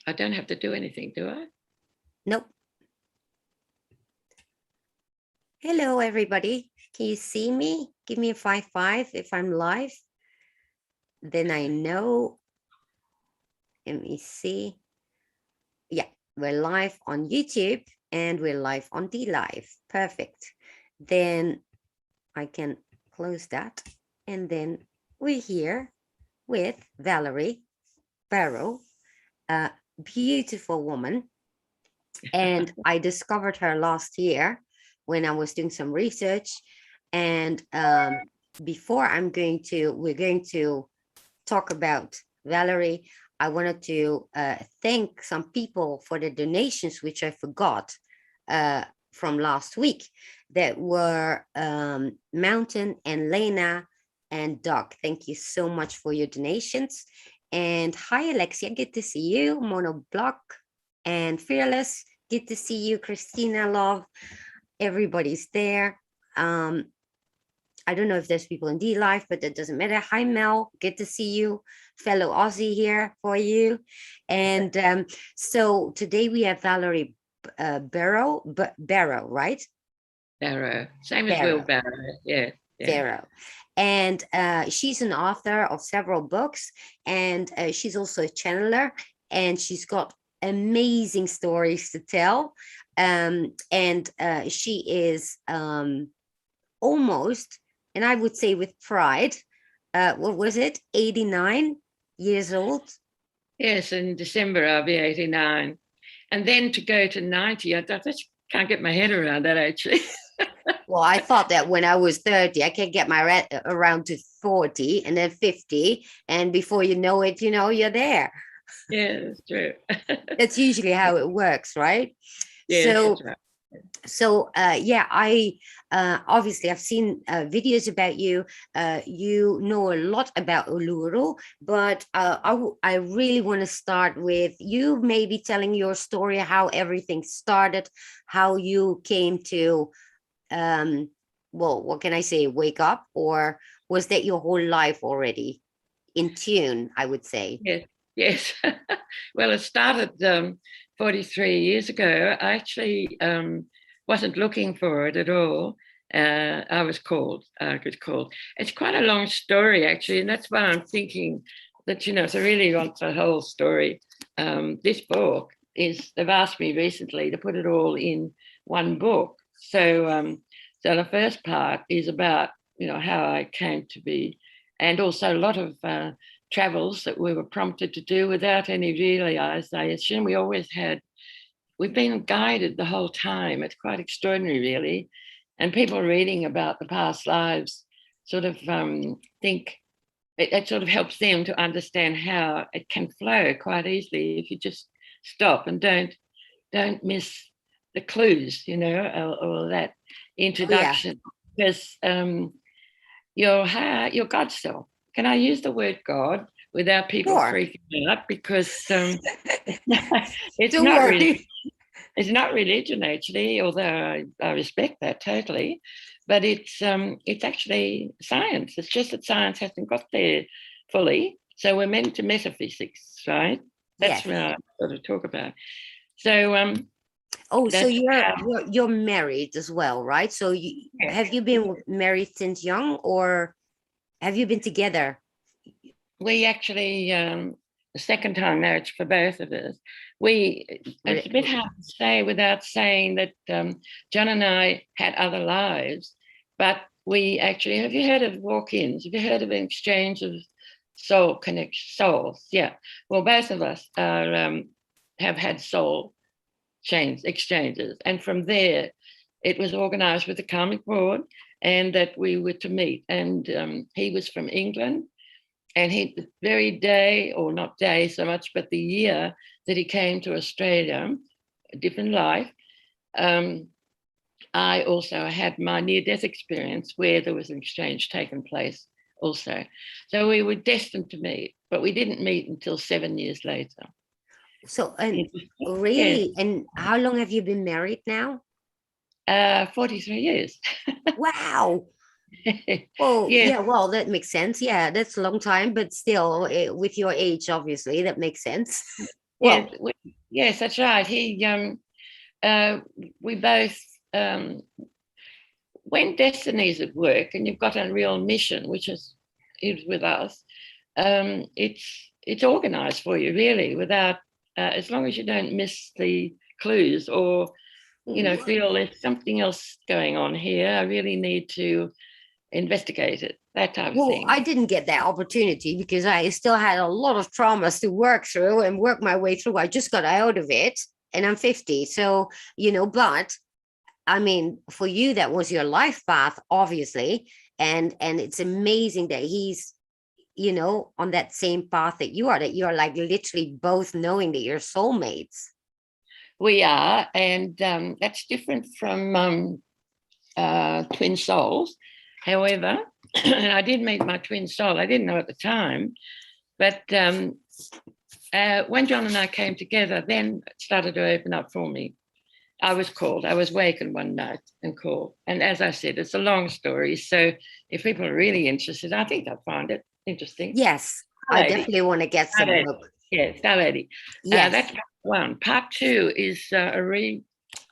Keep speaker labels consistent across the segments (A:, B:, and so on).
A: I don't have to do anything, do I?
B: Nope. Hello, everybody. Can you see me? Give me a 5-5 if I'm live. Then I know. Let me see. Yeah, we're live on YouTube and we're live on DLive. Perfect. Then I can close that. And then we're here with Valerie Barrow, a beautiful woman. And I discovered her last year when I was doing some research. And before we're going to talk about Valerie, I wanted to thank some people for the donations, which I forgot from last week, that were Mountain and Lena and Doc. Thank you so much for your donations. And hi, Alexia, good to see you. Monoblock and Fearless, good to see you. Christina, love, everybody's there. I don't know if there's people in DLive, but that doesn't matter. Hi, Mel, good to see you. Fellow Aussie here for you. And so today we have Valerie Barrow, right?
A: Barrow, same as Will Barrow, yeah.
B: Barrow. And she's an author of several books, and she's also a channeler, and she's got amazing stories to tell. And she is almost, and I would say with pride, what was it, 89 years old?
A: Yes, in December I'll be 89. And then to go to 90, I just can't get my head around that, actually.
B: Well, I thought that when I was 30, I can get my around to 40 and then 50. And before you know it, you're there.
A: Yeah, that's true.
B: That's usually how it works, right?
A: Yes,
B: so,
A: that's right.
B: So I obviously I've seen videos about you. You know a lot about Uluru, but I really want to start with you maybe telling your story, how everything started, how you came to, well, what can I say, wake up, or was that your whole life already in tune, I would say?
A: Yes. Well, it started 43 years ago. I actually wasn't looking for it at all. I was called. It's quite a long story, actually, and that's why I'm thinking that, if I really want the whole story, this book they've asked me recently to put it all in one book. So the first part is about, how I came to be, and also a lot of travels that we were prompted to do without any realization. We've been guided the whole time. It's quite extraordinary, really. And people reading about the past lives sort of think it sort of helps them to understand how it can flow quite easily if you just stop and don't miss the clues, or that introduction. Yeah. Because your God self. Can I use the word God without people freaking out? Because it's not really. It's not religion, actually, although I respect that totally. But it's actually science. It's just that science hasn't got there fully. So we're meant to metaphysics, right? That's what I sort of talk about. So
B: so you're married as well, right? So have you been married since young, or have you been together?
A: We actually, the second time marriage for both of us. It's a bit hard to say without saying that John and I had other lives, but we actually, have you heard of walk-ins? Have you heard of an exchange of souls? Yeah. Well, both of us have had soul exchanges. And from there, it was organized with the Karmic Board, and that we were to meet. And he was from England. And the very day, or not day so much, but the year that he came to Australia, a different life, I also had my near-death experience where there was an exchange taking place also. So we were destined to meet, but we didn't meet until 7 years later.
B: So, and really, and how long have you been married now?
A: 43 years.
B: Wow. Well, yeah, well, that makes sense. Yeah, that's a long time, but still, with your age, obviously, that makes sense.
A: Yeah,
B: Well,
A: yes, that's right. We both, when destiny's at work and you've got a real mission, which is with us, it's organized for you really without, as long as you don't miss the clues or, feel there's something else going on here. I really need to investigate it, that type of
B: well,
A: thing.
B: I didn't get that opportunity because I still had a lot of traumas to work through and work my way through. I just got out of it and I'm 50. So, but I mean, for you, that was your life path, obviously. And it's amazing that he's, on that same path that you are like literally both knowing that you're soulmates.
A: We are, and that's different from twin souls. However, I did meet my twin soul. I didn't know at the time, but when John and I came together, then it started to open up for me. I was wakened one night and called. And as I said, it's a long story. So if people are really interested, I think they'll find it interesting.
B: Yes,
A: Star
B: I
A: Lady.
B: definitely want to get some book.
A: Yeah, Star Lady.
B: Yes.
A: That's part one. Part two is can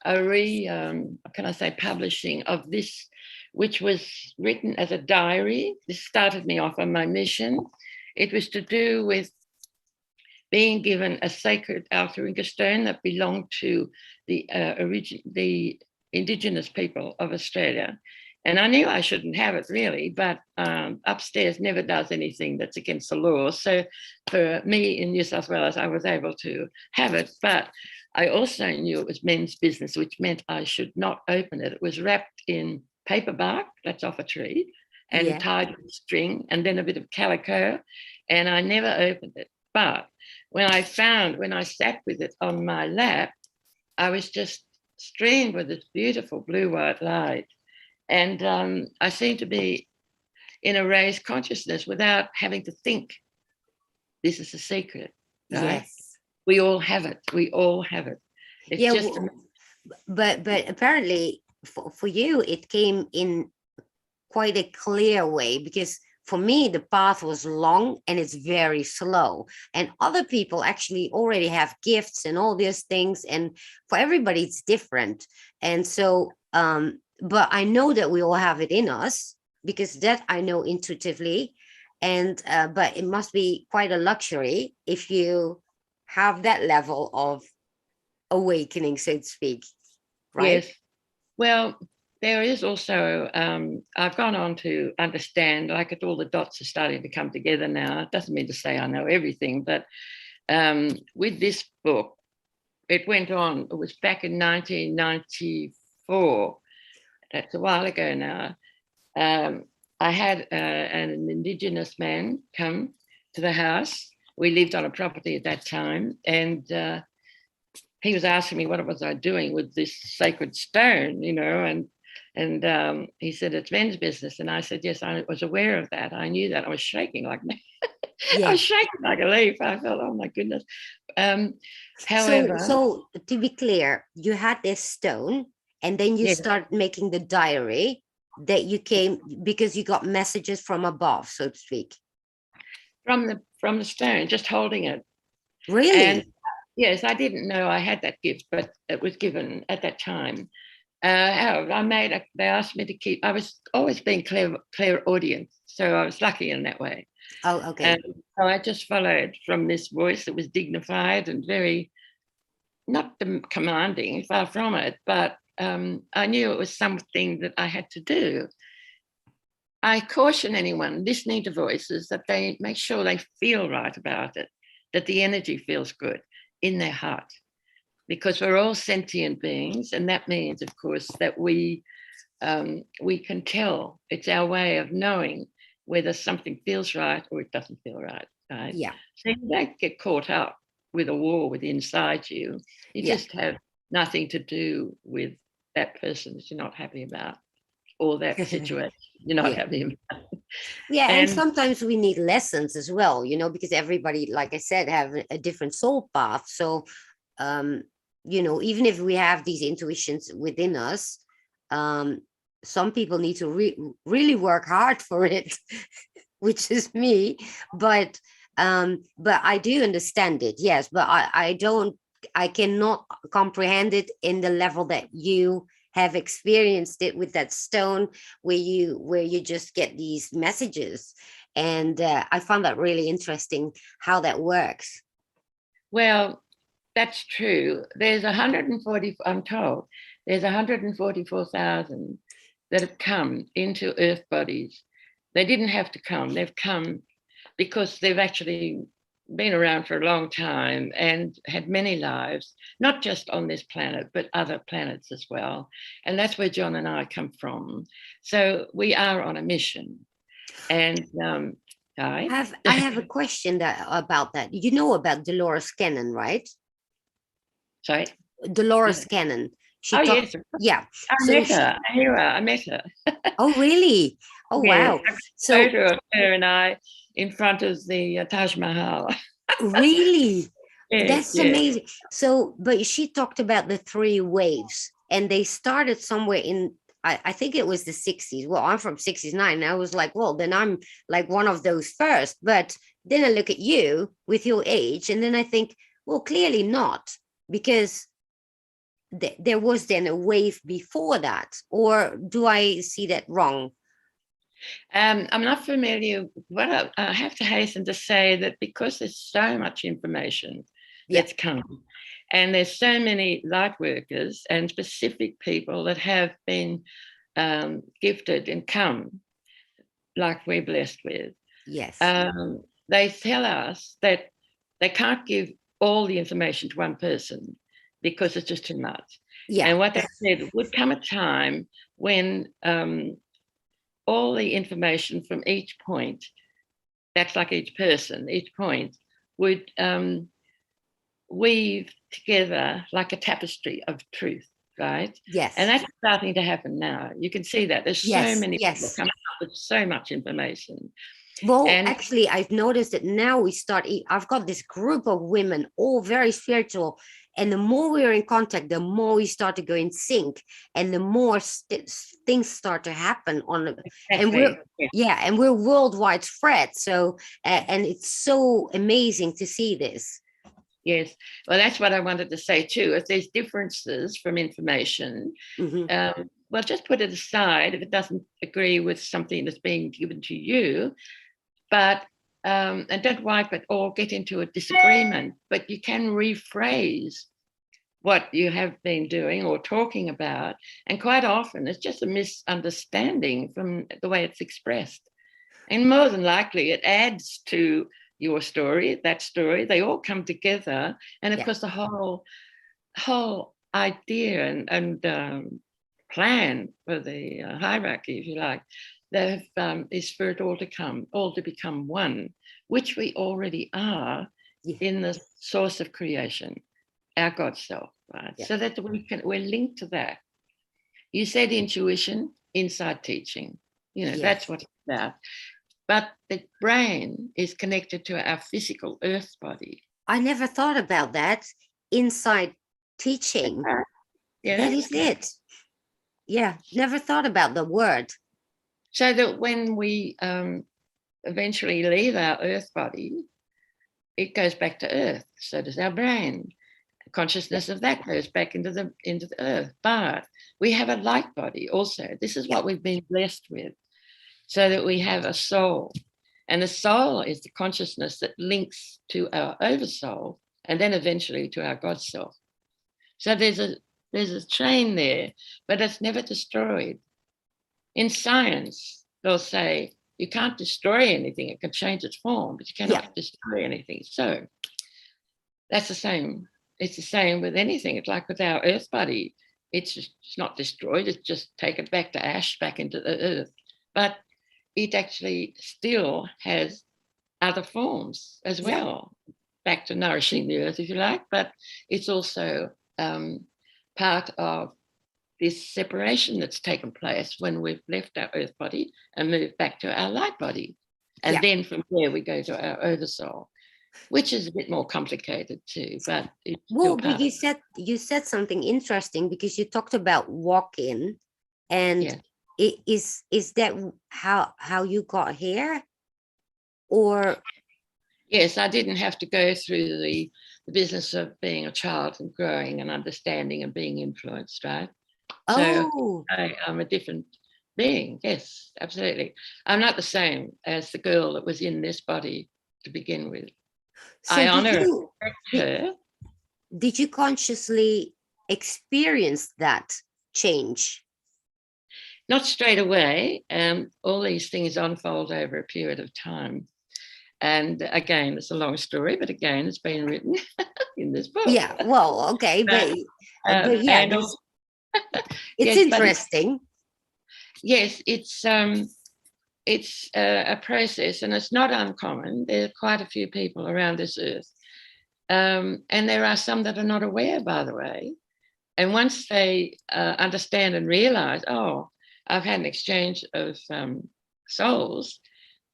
A: I say, publishing of this, which was written as a diary. This started me off on my mission. It was to do with being given a sacred Alcheringa Stone that belonged to the Indigenous people of Australia. And I knew I shouldn't have it really, but upstairs never does anything that's against the law. So for me in New South Wales, I was able to have it, but I also knew it was men's business, which meant I should not open it. It was wrapped in paper bark, that's off a tree, and tied with string, and then a bit of calico, and I never opened it. But when I sat with it on my lap, I was just streamed with this beautiful blue-white light. And I seemed to be in a raised consciousness without having to think. This is a secret, right?
B: Yes.
A: We all have it. We all have it. It's
B: but apparently for you, it came in quite a clear way, because for me, the path was long and it's very slow. And other people actually already have gifts and all these things. And for everybody, it's different. And so, but I know that we all have it in us, because that I know intuitively. And but it must be quite a luxury if you have that level of awakening, so to speak, right?
A: Yes. Well, there is also, I've gone on to understand, like all the dots are starting to come together now. It doesn't mean to say I know everything, but with this book, it went on, it was back in 1994. That's a while ago now. I had an Indigenous man come to the house. We lived on a property at that time, and he was asking me what was I doing with this sacred stone, and he said, it's men's business. And I said, yes, I was aware of that. I knew that. I was shaking like me. I was shaking like a leaf. I felt, oh my goodness. However,
B: so to be clear, you had this stone, and then you start making the diary that you came because you got messages from above, so to speak.
A: From the stone, just holding it.
B: Really?
A: And yes, I didn't know I had that gift, but it was given at that time. They asked me to keep, I was always being clairaudient, so I was lucky in that way.
B: Oh, okay.
A: And so I just followed from this voice that was dignified and very, not commanding, far from it, but I knew it was something that I had to do. I caution anyone listening to voices that they make sure they feel right about it, that the energy feels good in their heart, because we're all sentient beings, and that means, of course, that we can tell. It's our way of knowing whether something feels right or it doesn't feel right. Right?
B: Yeah.
A: So you don't get caught up with a war within inside you. You just have nothing to do with that person that you're not happy about, or that situation you're not happy about.
B: Yeah, and sometimes we need lessons as well, because everybody, like I said, have a different soul path. So even if we have these intuitions within us, some people need to really work hard for it, which is me. But But I do understand it, yes, but I cannot comprehend it in the level that you have experienced it with that stone, where you just get these messages. And I found that really interesting how that works.
A: Well, that's true. There's 140, I'm told, there's 144,000 that have come into earth bodies. They didn't have to come. They've come because they've actually been around for a long time and had many lives, not just on this planet, but other planets as well. And that's where John and I come from. So we are on a mission. And
B: I have a question about that. You know about Dolores Cannon, right?
A: Sorry?
B: Dolores Cannon. She
A: Oh,
B: talked,
A: yes.
B: yeah.
A: I met her. I knew her. I met her.
B: Oh, really? Oh,
A: Yeah.
B: wow. So
A: Photo of her and I in front of the Taj Mahal.
B: really,
A: Yes,
B: that's
A: yes.
B: amazing. So, but she talked about the three waves, and they started somewhere in, I think it was the 60s. Well, I'm from 69. And I was like, well, then I'm like one of those first. But then I look at you with your age, and then I think, well, clearly not, because there was then a wave before that. Or do I see that wrong?
A: I'm not familiar. What I have to hasten to say that because there's so much information that's come, and there's so many light workers and specific people that have been gifted and come, like we're blessed with.
B: Yes.
A: They tell us that they can't give all the information to one person because it's just too much.
B: Yeah.
A: And what they said would come a time when all the information from each point, that's like each person, each point, would weave together like a tapestry of truth, right?
B: Yes.
A: And that's starting to happen now. You can see that there's so many people coming up with so much information.
B: Well,
A: and
B: actually, I've noticed that now I've got this group of women, all very spiritual. And the more we're in contact, the more we start to go in sync, and the more things start to happen and we're worldwide spread. So, and it's so amazing to see this.
A: Yes, well, that's what I wanted to say too. If there's differences from information, well, just put it aside if it doesn't agree with something that's being given to you. But and don't wipe it or get into a disagreement, but you can rephrase what you have been doing or talking about. And quite often it's just a misunderstanding from the way it's expressed. And more than likely it adds to your story, that story. They all come together. And of course, the whole idea and plan for the hierarchy, if you like, is for it all to become one, which we already are in the source of creation, our God self, right? So that we're linked to that. You said intuition, inside teaching, that's what it's about. But the brain is connected to our physical earth body.
B: I never thought about that. Inside teaching. Yeah, that is it. Yeah, never thought about the word.
A: So that when we eventually leave our earth body, it goes back to earth. So does our brain. The consciousness of that goes back into the earth. But we have a light body also. This is what we've been blessed with, so that we have a soul. And the soul is the consciousness that links to our oversoul and then eventually to our God self. So there's a chain there, but it's never destroyed. In science, they'll say you can't destroy anything. It can change its form, but you cannot destroy anything. So that's the same. It's the same with anything. It's like with our earth body. It's not destroyed. It's just taken back to ash, back into the earth. But it actually still has other forms as well, back to nourishing the earth, if you like. But it's also part of this separation that's taken place when we've left our earth body and moved back to our light body. And then from there we go to our oversoul, which is a bit more complicated too. But it's
B: but you said something interesting, because you talked about walk-in, and is that how you got here? Or
A: Yes, I didn't have to go through the business of being a child and growing and understanding and being influenced, right? So
B: Oh,
A: I'm a different being. Yes, absolutely. I'm not the same as the girl that was in this body to begin with.
B: so
A: I
B: did
A: honor
B: you did,
A: her.
B: did you consciously experience that change?
A: Not straight away. All these things unfold over a period of time. And again, it's a long story, but again, it's been written in this book.
B: Yeah, well, okay,
A: But,
B: but yeah,
A: and
B: this it's
A: yes, but
B: interesting.
A: yes, it's a process, and it's not uncommon. There are quite a few people around this earth, and there are some that are not aware, by the way. And once they understand and realize, oh, I've had an exchange of souls,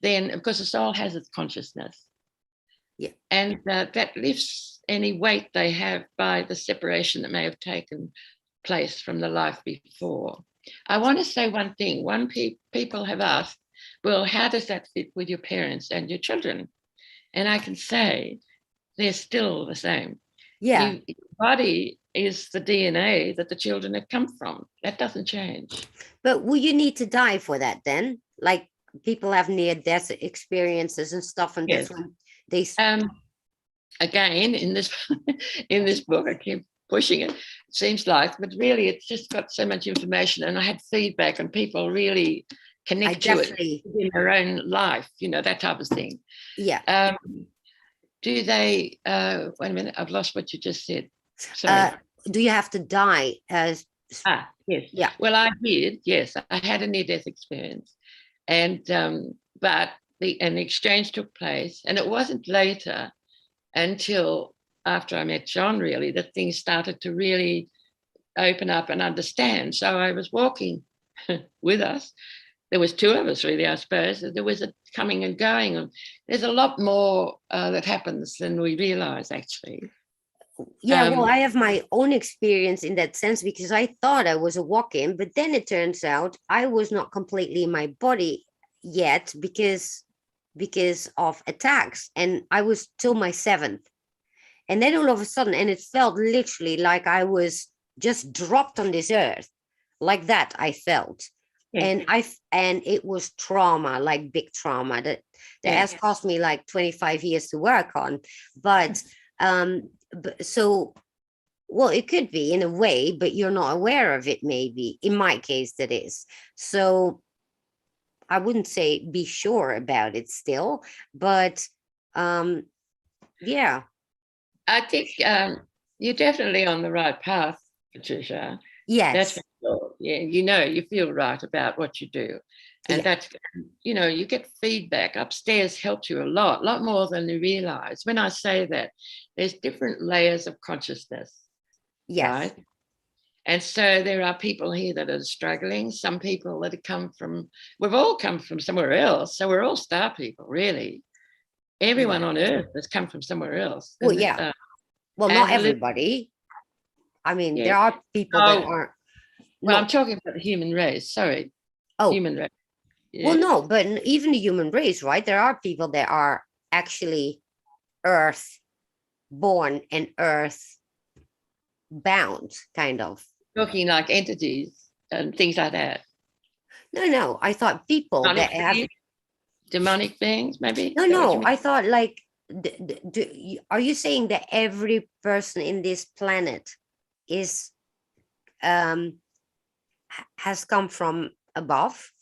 A: then of course the soul has its consciousness.
B: Yeah.
A: And that lifts any weight they have by the separation that may have taken place from the life before. I want to say one thing. People have asked, well, how does that fit with your parents and your children? And I can say they're still the same.
B: Yeah.
A: Your body is the DNA that the children have come from. That doesn't change.
B: But will you need to die for that then? Like people have near death experiences and stuff, and
A: Yes.
B: that's when they
A: Again, in this in this book, I keep pushing it. It seems like, but really, it's just got so much information, and I had feedback, and people really
B: I
A: connect to it
B: definitely,
A: in their own life. You know, that type of thing.
B: yeah.
A: Do they? Wait a minute, I've lost what you just said. Sorry.
B: Do you have to die as
A: Yes.
B: yeah.
A: Well, I did. Yes, I had a near-death experience, and but an exchange took place, and it wasn't later until after I met John, really, that things started to really open up and understand. So I was walking with us. There was two of us, really, I suppose. There was a coming and going. And there's a lot more that happens than we realize, actually.
B: Yeah, well, I have my own experience in that sense because I thought I was a walk-in, but then it turns out I was not completely in my body yet because of attacks, and I was till my seventh. And then all of a sudden, and it felt literally like I was just dropped on this earth, like that I felt.
A: Yeah.
B: And it was trauma, like big trauma that has cost me like 25 years to work on. But so well, it could be in a way, but you're not aware of it, maybe. In my case, that is. So I wouldn't say be sure about it still, but yeah.
A: I think you're definitely on the right path, Patricia. That's
B: Yes.
A: for sure. Yeah, you feel right about what you do. And
B: Yeah.
A: that's, you get feedback. Upstairs helps you a lot more than you realize. When I say that, there's different layers of consciousness,
B: Yes.
A: right? And so there are people here that are struggling, some people that have we've all come from somewhere else. So we're all star people, really. Everyone
B: Yeah.
A: on earth has come from somewhere else.
B: Well,
A: And
B: yeah. Well, not everybody. I mean,
A: yeah.
B: there are people that aren't.
A: Well, I'm
B: No.
A: talking about the human race. Sorry,
B: Oh,
A: human race.
B: well,
A: Yeah.
B: no, but even the human race, right? There are people that are actually Earth born and Earth bound, kind of.
A: Talking like entities and things like that.
B: No. I thought people
A: Demonic
B: that have.
A: beings, demonic beings, maybe. Is that what you
B: No.
A: mean?
B: I thought like, are you saying that every person in this planet is has come from above?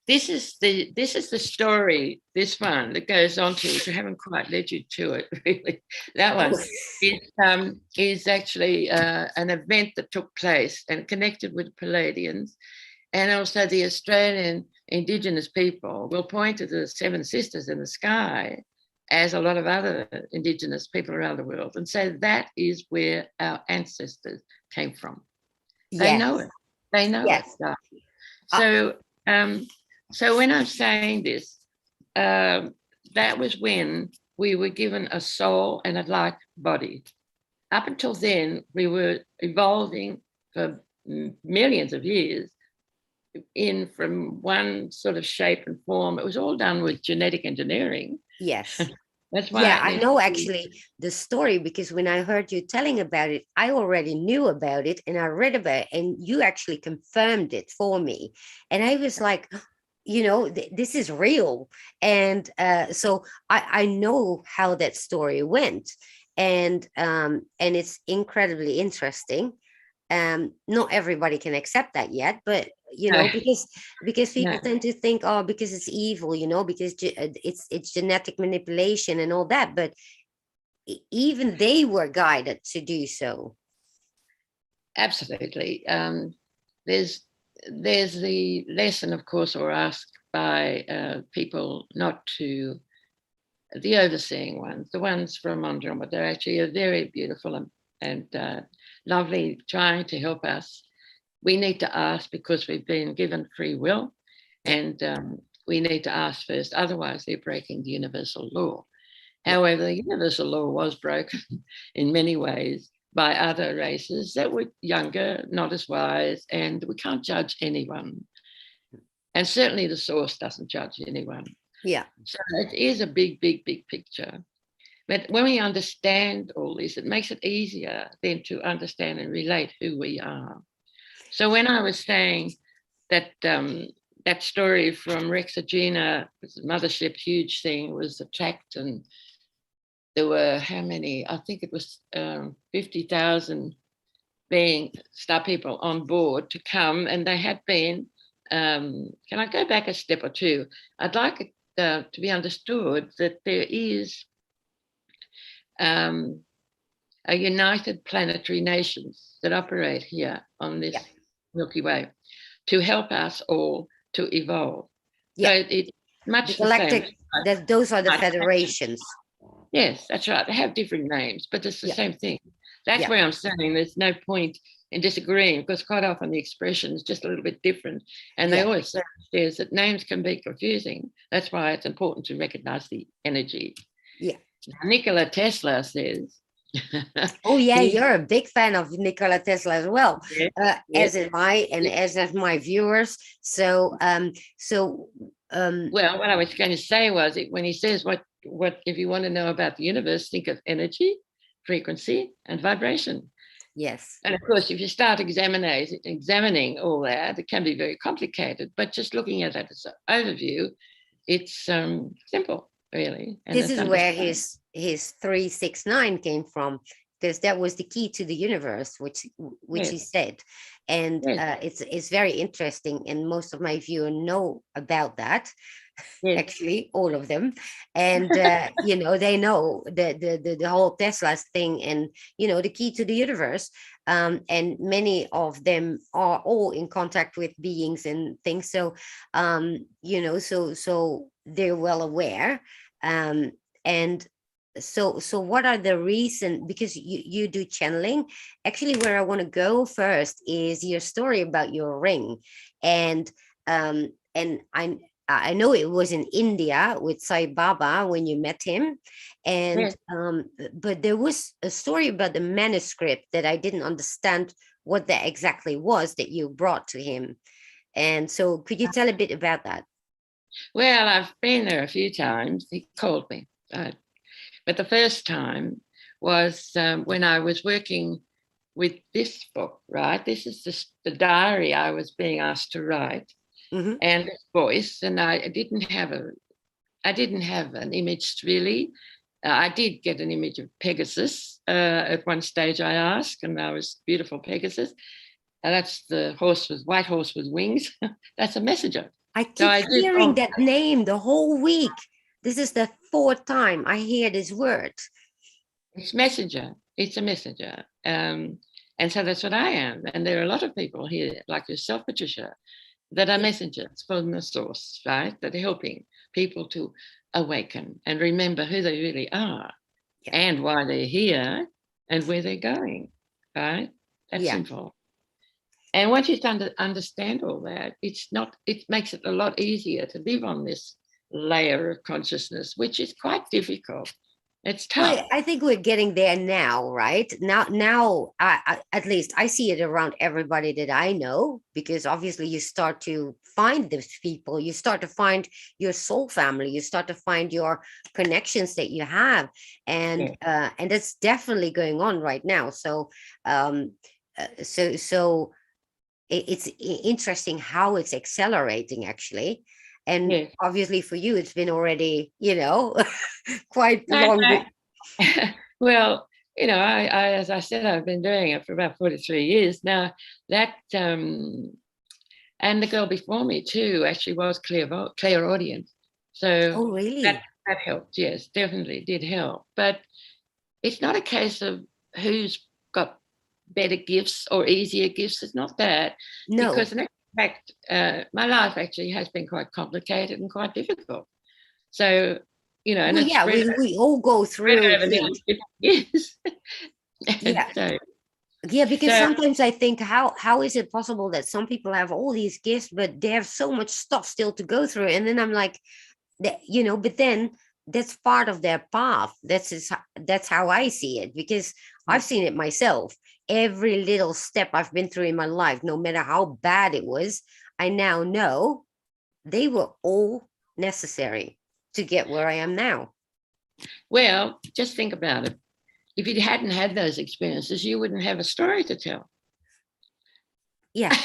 A: This is the story. This one that goes on to, which I haven't quite led you to it really. That one is actually an event that took place and connected with Palladians, and also the Australian Indigenous people will point to the Seven Sisters in the sky, as a lot of other Indigenous people around the world, and say that is where our ancestors came from. They know it. They know it. So, so when I'm saying this, that was when we were given a soul and a light body. Up until then, we were evolving for millions of years from one sort of shape and form. It was all done with genetic engineering.
B: Yes.
A: That's why
B: Yeah,
A: it
B: I
A: needs
B: know
A: to be.
B: actually the story because when I heard you telling about it, I already knew about it and I read about it, and you actually confirmed it for me. And I was like, this is real. And so I know how that story went. And it's incredibly interesting. Not everybody can accept that yet, but
A: No,
B: because
A: no.
B: people tend to think, oh, because it's evil, because it's genetic manipulation and all that, but even they were guided to do so.
A: Absolutely. There's there's the lesson, of course, or asked by people not to, the overseeing ones, the ones from Andromeda. They're actually are very beautiful and lovely, trying to help us. We need to ask because we've been given free will,
B: Yeah,
A: and we need to ask first. Otherwise, they're breaking the universal law.
B: yeah,
A: However, the universal law was broken in many ways by other races that were younger, not as wise, and we can't judge anyone. And certainly the source doesn't judge anyone.
B: yeah.
A: So it is a big, big, big picture. But when we understand all this, it makes it easier then to understand and relate who we are. So when I was saying that that story from Rexagena, mothership, huge thing, was attacked, and there were how many? I think it was 50,000 being star people on board to come, and they had been. Can I go back a step or two? I'd like it to be understood that there is um, a united planetary nations that operate here on this
B: Yeah,
A: Milky Way to help us all to evolve. So
B: yeah.
A: it's
B: The
A: much the same.
B: galactic, that those are the federations.
A: Yes, that's right. They have different names, but it's the
B: Yeah,
A: same thing. That's
B: yeah,
A: where I'm saying there's no point in disagreeing because quite often the expression is just a little bit different. And they
B: yeah,
A: always say upstairs that names can be confusing. That's why it's important to recognize the energy.
B: yeah.
A: Nikola Tesla says,
B: Oh yeah,
A: he,
B: you're a big fan of Nikola Tesla as well,
A: yes,
B: as
A: yes,
B: am I, and
A: yes.
B: as of my viewers. So
A: Well, what I was going to say was when he says what if you want to know about the universe, think of energy, frequency, and vibration.
B: yes.
A: And of course, if you start examining all that, it can be very complicated. But just looking at it as an overview, it's simple, really, and
B: This
A: it's
B: is where
A: understandable.
B: his 369 came from, because that was the key to the universe, which he
A: Yes,
B: said. And
A: yes,
B: it's very interesting, and most of my viewers know about that.
A: yes,
B: Actually, all of them. And they know the whole Tesla's thing, and the key to the universe. And many of them are all in contact with beings and things, so so they're well aware. And so what are the reason, because you do channeling. Actually, where I want to go first is your story about your ring. And I know it was in India with Sai Baba when you met him. And
A: yes.
B: but there was a story about the manuscript that I didn't understand what that exactly was that you brought to him. And so could you tell a bit about that?
A: Well, I've been there a few times. He called me, but the first time was when I was working with this book. Right, this is the diary I was being asked to write,
B: Hmm.
A: and this voice, and I didn't have an image really. I did get an image of Pegasus at one stage. I asked, and I was beautiful Pegasus. And that's the white horse with wings. That's a messenger.
B: I
A: So
B: keep
A: I did.
B: hearing
A: Oh,
B: that name the whole week. This is the fourth time I hear this word.
A: it's messenger. It's a messenger. And so that's what I am. And there are a lot of people here, like yourself, Patricia, that are
B: Yeah,
A: messengers from the source, right? That are helping people to awaken and remember who they really are
B: yeah,
A: and why they're here and where they're going, right? That's
B: yeah.
A: simple. And once you understand all that, it makes it a lot easier to live on this layer of consciousness, which is quite difficult. It's tough.
B: Well, I think we're getting there now, right? Now, at least I see it around everybody that I know, because obviously you start to find these people, you start to find your soul family, you start to find your connections that you have, and that's definitely going on right now. So, it's interesting how it's accelerating, actually. And
A: Yes.
B: obviously for you, it's been already, quite
A: No,
B: long.
A: no. Well, as I said, I've been doing it for about 43 years now. That and the girl before me too actually was clairaudient, so
B: Oh, really?
A: that helped. Yes, definitely did help. But it's not a case of who's got better gifts or easier gifts. It's not that,
B: No.
A: because in fact, my life actually has been quite complicated and quite difficult. So, and
B: Well,
A: it's
B: yeah, we all go
A: spread
B: through
A: over nearly
B: things.
A: 50 years. And
B: Yeah.
A: so,
B: Yeah, because
A: so
B: sometimes I think, how is it possible that some people have all these gifts, but they have so much stuff still to go through? And then I'm like, but then that's part of their path. That's how I see it, because I've seen it myself. Every little step I've been through in my life, no matter how bad it was, I now know they were all necessary to get where I am now.
A: well, just think about it. If you hadn't had those experiences, you wouldn't have a story to tell.
B: Yeah.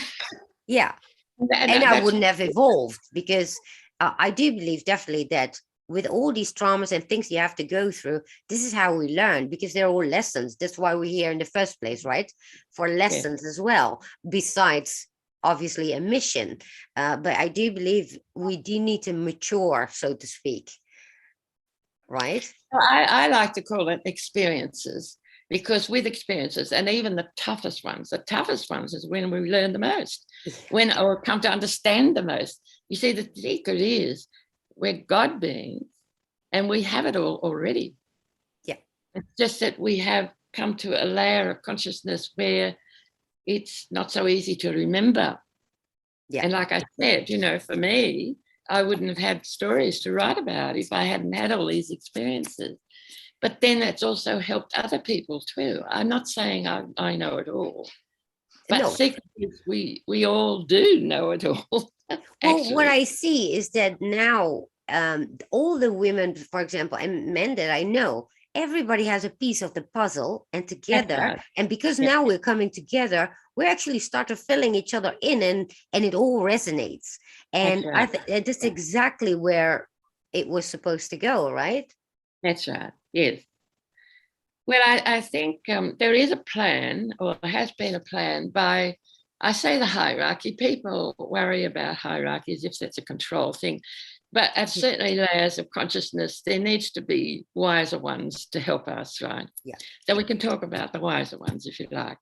B: Yeah. And I
A: That's
B: wouldn't have evolved, because I do believe definitely that with all these traumas and things you have to go through, this is how we learn, because they're all lessons. That's why we're here in the first place, right? For
A: yeah.
B: lessons as well, besides obviously a mission. But I do believe we do need to mature, so to speak, right?
A: I like to call it experiences, because with experiences, and even the toughest ones is when we learn the most, when or come to understand the most. You see, the secret is we're God beings and we have it all already.
B: Yeah.
A: It's just that we have come to a layer of consciousness where it's not so easy to remember.
B: Yeah.
A: And like I said, for me, I wouldn't have had stories to write about if I hadn't had all these experiences. But then that's also helped other people too. I'm not saying I know it all, but
B: No.
A: secretly we all do know it all.
B: Well, what
A: Actually,
B: I see is that now, all the women, for example, and men that I know, everybody has a piece of the puzzle, and
A: that's
B: together,
A: right.
B: and because
A: Yeah,
B: now we're coming together, we actually start to filling each other in, and it all resonates.
A: that's
B: And I
A: right.
B: think that's exactly where it was supposed to go, right?
A: That's right. Yes. Well, I think there is a plan, or has been a plan by, I say the hierarchy. People worry about hierarchies if that's a control thing. But at certainly layers of consciousness, there needs to be wiser ones to help us, right?
B: Yeah.
A: So we can talk about the wiser ones if you like.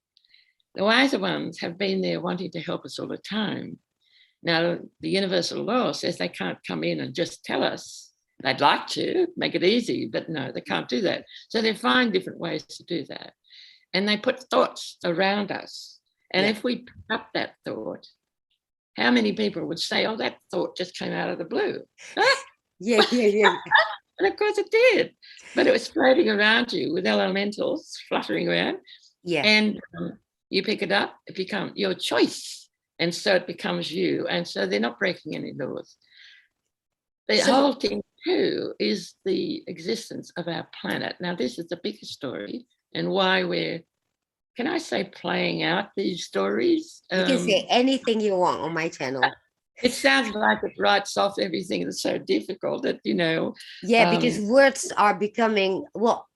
A: The wiser ones have been there wanting to help us all the time. Now, the universal law says they can't come in and just tell us. They'd like to make it easy, but no, they can't do that. So they find different ways to do that. And they put thoughts around us. And
B: Yeah.
A: if we pick up that thought, how many people would say, oh, that thought just came out of the blue?
B: Yeah. Yeah. Yeah.
A: And of course it did. But it was floating around you with elementals fluttering around.
B: Yeah.
A: And you pick it up, it becomes your choice. And so it becomes you. And so they're not breaking any laws. The
B: So
A: whole thing, too, is the existence of our planet. Now, this is the biggest story, and why we're, can I say, playing out these stories?
B: you can say anything you want on my channel.
A: It sounds like it writes off everything that's so difficult that,
B: Yeah, because words are becoming, well,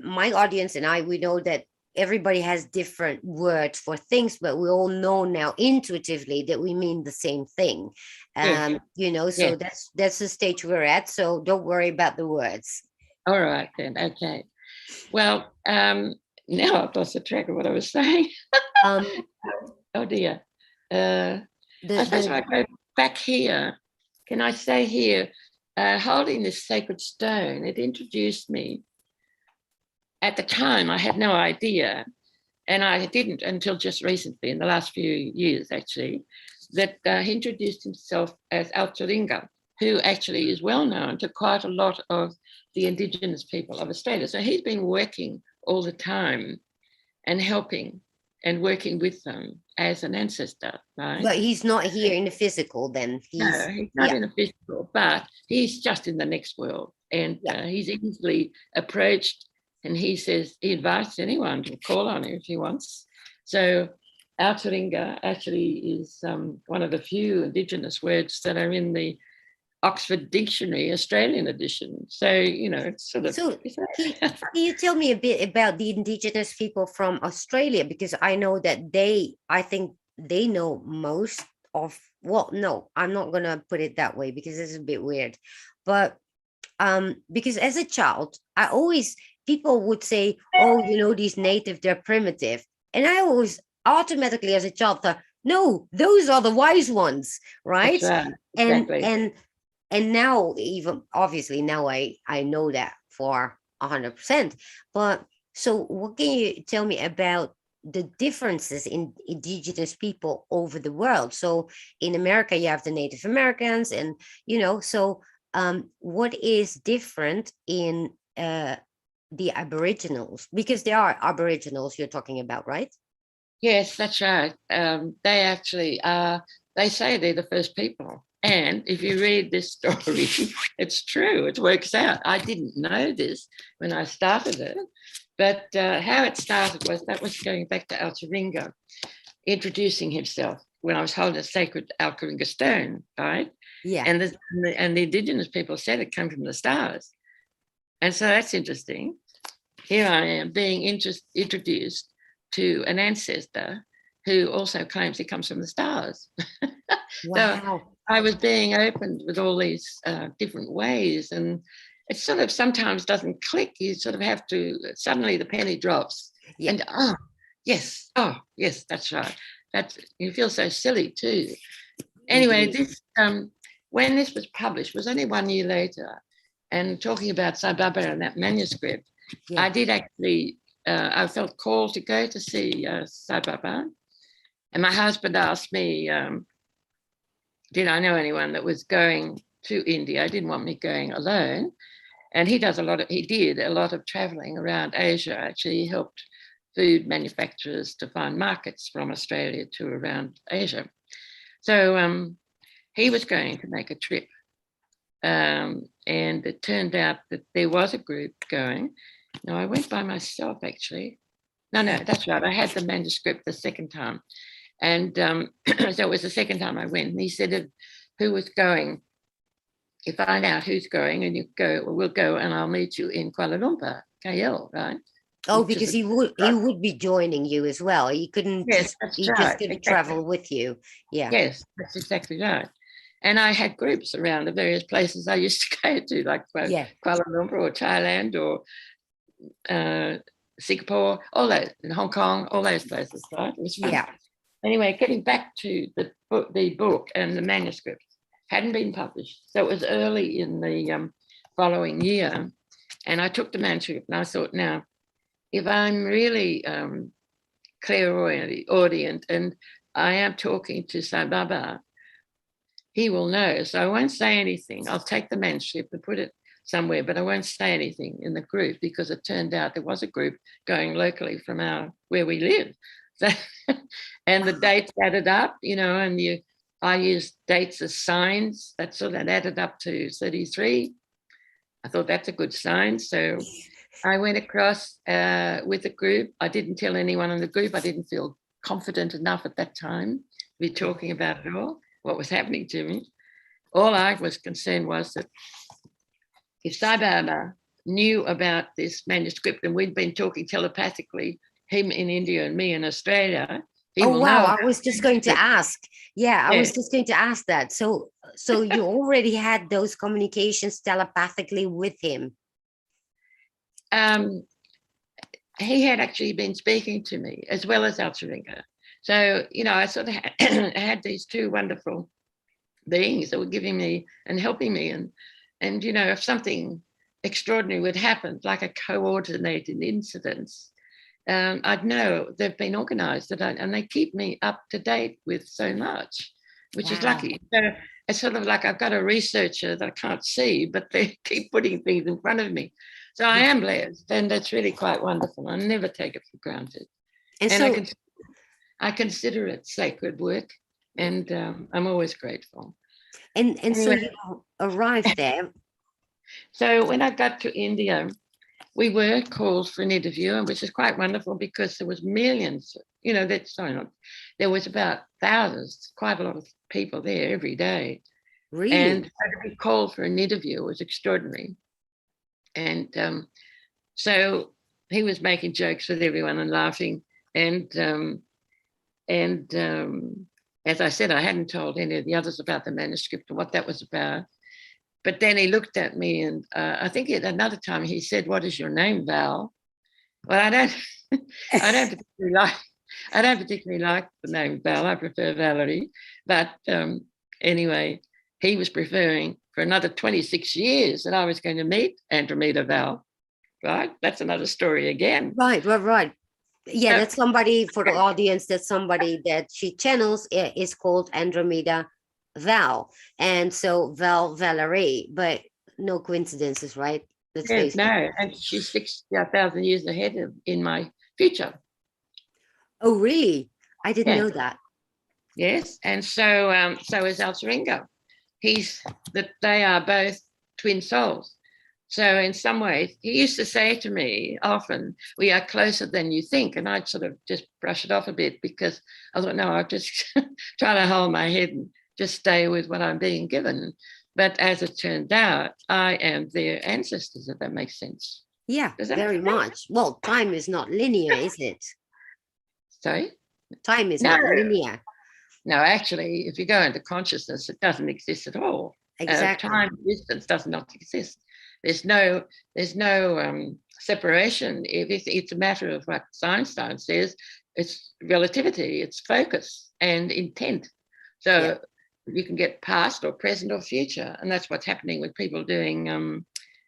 B: my audience and I, we know that everybody has different words for things, but we all know now intuitively that we mean the same thing.
A: yeah,
B: So
A: yeah.
B: that's the stage we're at. So don't worry about the words.
A: All right, then. Okay. Well, now I've lost the track of what I was saying.
B: Um,
A: Oh, dear. I suppose if I
B: the
A: go back here, can I say here, holding this sacred stone, it introduced me. At the time, I had no idea, and I didn't until just recently, in the last few years, actually, that he introduced himself as Alcheringa. who actually is well known to quite a lot of the Indigenous people of Australia. So he's been working all the time and helping and working with them as an ancestor, right?
B: But he's not here in the physical then.
A: No, he's not in a physical, but he's just in the next world. And he's easily approached, and he says he invites anyone to call on him if he wants. So Alcheringa actually is one of the few Indigenous words that are in the Oxford Dictionary, Australian edition. So, you know, it's sort of...
B: So can you tell me a bit about the Indigenous people from Australia? Because I know that I think they know most of, well, no, I'm not going to put it that way because it's a bit weird. But because as a child, people would say, oh, you know, these native, they're primitive. And I always automatically as a child thought, no, those are the wise ones, right?
A: That's right. Exactly.
B: And now, even obviously now I know that for 100%. But so what can you tell me about the differences in Indigenous people over the world? So in America, you have the Native Americans, and, you know, so what is different in the Aboriginals? Because they are Aboriginals you're talking about, right?
A: Yes, that's right. They actually are, they say they're the first people. And if you read this story, it's true, it works out. I didn't know this when I started it, but how it started was going back to Alcheringa, introducing himself when I was holding a sacred Alcheringa Stone, right?
B: Yeah.
A: And the Indigenous people said it came from the stars. And so that's interesting. Here I am being introduced to an ancestor who also claims he comes from the stars.
B: Wow.
A: So I was being opened with all these different ways, and it sort of sometimes doesn't click. You sort of have to, suddenly the penny drops.
B: Yeah.
A: And yes, that's right. You feel so silly too. Anyway, this when this was published was only 1 year later, and talking about Sai Baba and that manuscript, I did actually, I felt called to go to see Sai Baba, and my husband asked me, did I know anyone that was going to India? I didn't want me going alone. And he did a lot of traveling around Asia. Actually, he helped food manufacturers to find markets from Australia to around Asia. So he was going to make a trip. And it turned out that there was a group going. No, I went by myself, actually. No, that's right. I had the manuscript the second time. And so it was the second time I went. And he said, who was going? You find out who's going and you go, we'll go and I'll meet you in Kuala Lumpur, KL, right?
B: Oh, because he would be joining you as well. He couldn't
A: just
B: travel with you. Yeah.
A: Yes, that's exactly right. And I had groups around the various places I used to go to, like Kuala Lumpur or Thailand or Singapore, all those, in Hong Kong, all those places, right? It was fun. Yeah. Anyway, getting back to the book and the manuscript hadn't been published. So it was early in the following year. And I took the manuscript and I thought, now, if I'm really clairaudient and I am talking to Sai Baba, he will know. So I won't say anything. I'll take the manuscript and put it somewhere, but I won't say anything in the group, because it turned out there was a group going locally from where we live. So, and the dates added up, you know, and I used dates as signs. That added up to 33. I thought that's a good sign. So I went across with the group. I didn't tell anyone in the group. I didn't feel confident enough at that time to be talking about it all, what was happening to me. All I was concerned was that if Sai Baba knew about this manuscript and we'd been talking telepathically, him in India and me in Australia, he will know.
B: I was just going to ask. Yeah, I was just going to ask that. So you already had those communications telepathically with him?
A: He had actually been speaking to me as well as Alcheringa. So, you know, I sort of had these two wonderful beings that were giving me and helping me. And you know, if something extraordinary would happen, like a coordinated incidents, I'd know they've been organised, and they keep me up to date with so much. which is
B: Wow.
A: lucky. So it's sort of like I've got a researcher that I can't see, but they keep putting things in front of me. So I am blessed, and that's really quite wonderful. I never take it for granted.
B: And
A: And
B: so,
A: I consider it sacred work, and I'm always grateful.
B: and so
A: Anyway,
B: you arrived there.
A: so when I got to India, we were called for an interview, and which is quite wonderful because there was millions. There was about thousands, quite a lot of people there every day, and
B: Really?
A: to be called for an interview was extraordinary. And so he was making jokes with everyone and laughing, and as I said, I hadn't told any of the others about the manuscript or what that was about. But then he looked at me, and I think at another time he said, "What is your name, Val?" Well, I don't particularly like, I don't particularly like the name Val. I prefer Valerie. But anyway, he was preferring for another 26 years that I was going to meet Andromeda Val. Right? That's another story again.
B: Right. Yeah, that's somebody for the audience. That's somebody that she channels is called Andromeda Val, and so Valerie, but no coincidences, right? Let's
A: Yes,
B: face it.
A: no, and she's 6,000 years ahead in my future.
B: Oh, really? I didn't
A: Yeah.
B: know that.
A: Yes, and so is Alcheringa. They are both twin souls. So in some ways, he used to say to me often, "We are closer than you think," and I'd sort of just brush it off a bit because I thought, no, I'll just try to hold my head and just stay with what I'm being given. But as it turned out, I am their ancestors, if that makes sense.
B: Yeah,
A: Does that make
B: very
A: sense?
B: much. Well, time is not linear, is it?
A: Sorry?
B: Time is
A: No,
B: not linear.
A: no, actually, if you go into consciousness, it doesn't exist at all.
B: Exactly.
A: Time distance does not exist. There's no separation. It's a matter of what Einstein says. It's relativity. It's focus and intent. So
B: Yeah.
A: you can get past or present or future, and that's what's happening with people doing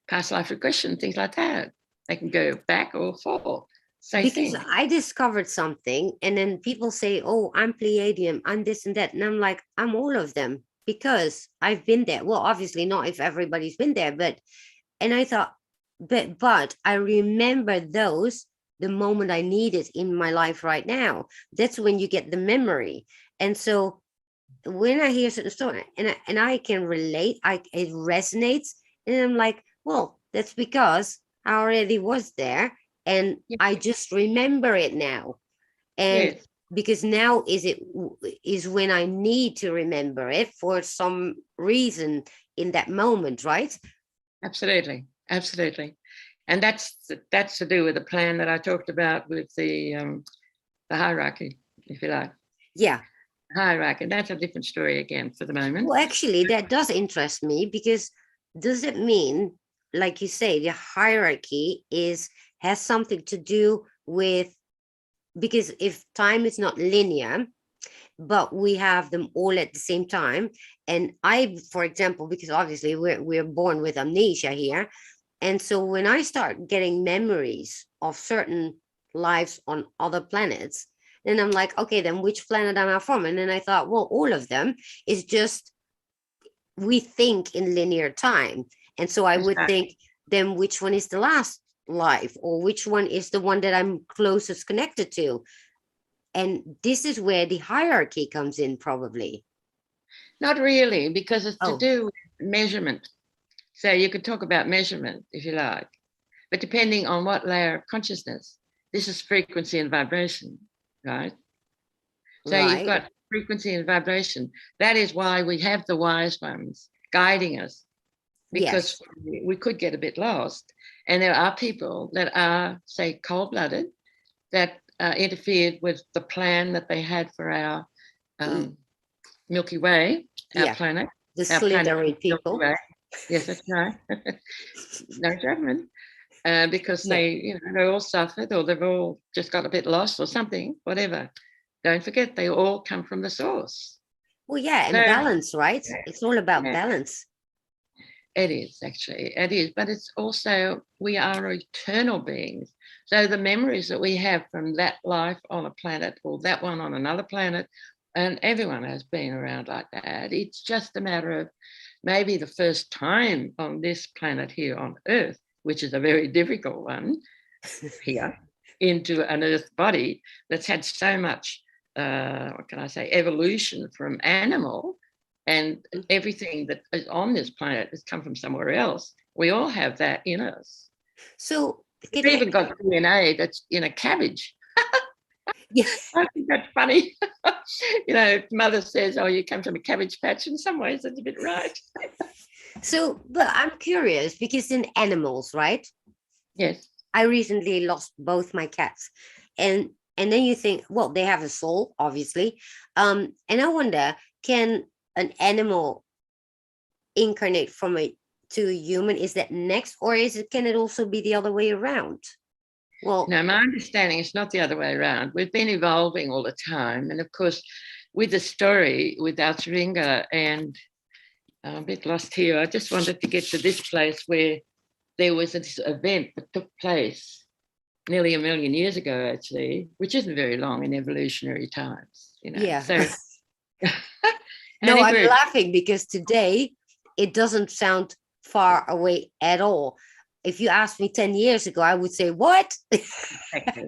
A: past life regression, things like that. They can go back or forward. Same
B: Because
A: thing.
B: I discovered something, and then people say, "Oh, I'm Pleiadian, I'm this and that," and I'm like, "I'm all of them because I've been there." Well, obviously not if everybody's been there, but and I thought, but I remember those the moment I need it in my life right now. That's when you get the memory, and so when I hear certain story and I can relate, it resonates, and I'm like, well, that's because I already was there, and I just remember it now, and
A: Yes.
B: because now is when I need to remember it for some reason in that moment, right?
A: Absolutely, absolutely, and that's to do with the plan that I talked about with the hierarchy, if you like,
B: Yeah.
A: hierarchy. That's a different story again for the moment.
B: Well, actually, that does interest me because does it mean, like you say, the hierarchy has something to do with because if time is not linear, but we have them all at the same time, and I, for example, because obviously we're born with amnesia here, and so when I start getting memories of certain lives on other planets, then I'm like, okay, then which planet am I from? And then I thought, well, all of them is just we think in linear time. And so I would think, then which one is the last life, or which one is the one that I'm closest connected to? And this is where the hierarchy comes in, probably.
A: Not really, because it's to
B: Oh,
A: do with measurement. So you could talk about measurement if you like, but depending on what layer of consciousness, this is frequency and vibration, right? So you've
B: right.
A: got frequency and vibration. That is why we have the wise ones guiding us, because
B: Yes.
A: we could get a bit lost. And there are people that are, say, cold-blooded, that interfered with the plan that they had for our Milky Way, our
B: Yeah.
A: planet.
B: The
A: Our planet
B: slithery
A: Milky
B: people.
A: Way. Yes, that's right. No judgment. Because
B: Yeah.
A: they all suffered, or they've all just got a bit lost or something, whatever. Don't forget, they all come from the source.
B: Well, yeah,
A: So
B: and balance, right? It's all about
A: yeah,
B: balance.
A: it is actually, it is, but it's also, we are eternal beings. So the memories that we have from that life on a planet or that one on another planet And everyone has been around like that. It's just a matter of maybe the first time on this planet here on Earth, which is a very difficult one here, into an Earth body that's had so much, what can I say, evolution from animal, and everything that is on this planet has come from somewhere else. We all have that in us.
B: So
A: We've even got DNA that's in a cabbage.
B: yeah.
A: I think that's funny. You know, mother says, oh, you come from a cabbage patch. In some ways, that's a bit right.
B: So, but I'm curious because in animals, right?
A: Yes.
B: I recently lost both my cats, and then you think, well, they have a soul, obviously, and I wonder, can an animal incarnate from a to a human? Is that next, or can it also be the other way around? Well,
A: no, my understanding is not the other way around. We've been evolving all the time, and of course, with the story with Alcheringa, and I'm a bit lost here. I just wanted to get to this place where there was this event that took place nearly 1 million years ago, actually, which isn't very long in evolutionary times, you know.
B: yeah.
A: So,
B: No, I'm laughing because today it doesn't sound far away at all. If you asked me 10 years ago, I would say, what?
A: Exactly.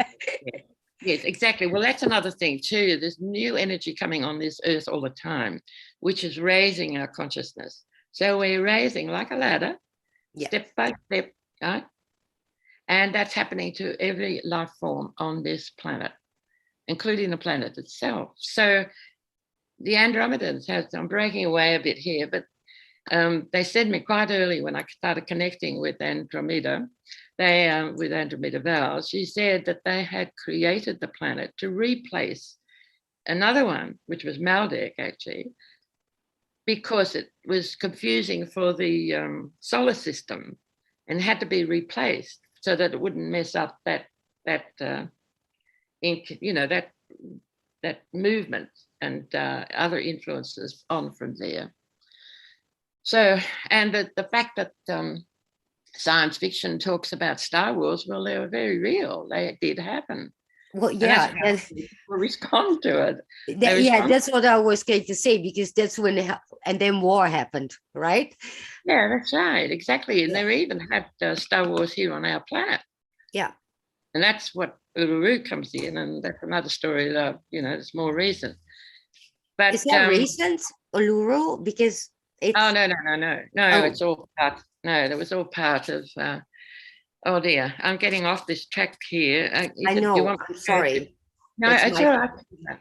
A: Yes, exactly. Well, that's another thing too. There's new energy coming on this earth all the time, which is raising our consciousness. So we're raising like a ladder, step by step, right? And that's happening to every life form on this planet, including the planet itself. So the Andromedans I'm breaking away a bit here, but they said me quite early when I started connecting with Andromeda, with Andromeda Val, she said that they had created the planet to replace another one, which was Maldek actually, because it was confusing for the solar system and had to be replaced so that it wouldn't mess up that movement and other influences on from there. So, and the fact that science fiction talks about Star Wars, well, they were very real. They did happen.
B: Well, yeah,
A: and people respond to it.
B: That's what I was going to say, because that's when and then war happened, right?
A: Yeah, that's right, exactly. And they even had Star Wars here on our planet.
B: Yeah,
A: and that's what Uluru comes in, and that's another story that it's more recent. But
B: is that recent, Uluru? Because it's
A: no, it's all part. No, that was all part of. Oh dear, I'm getting off this track here.
B: I know. I'm sorry.
A: No, it's all right.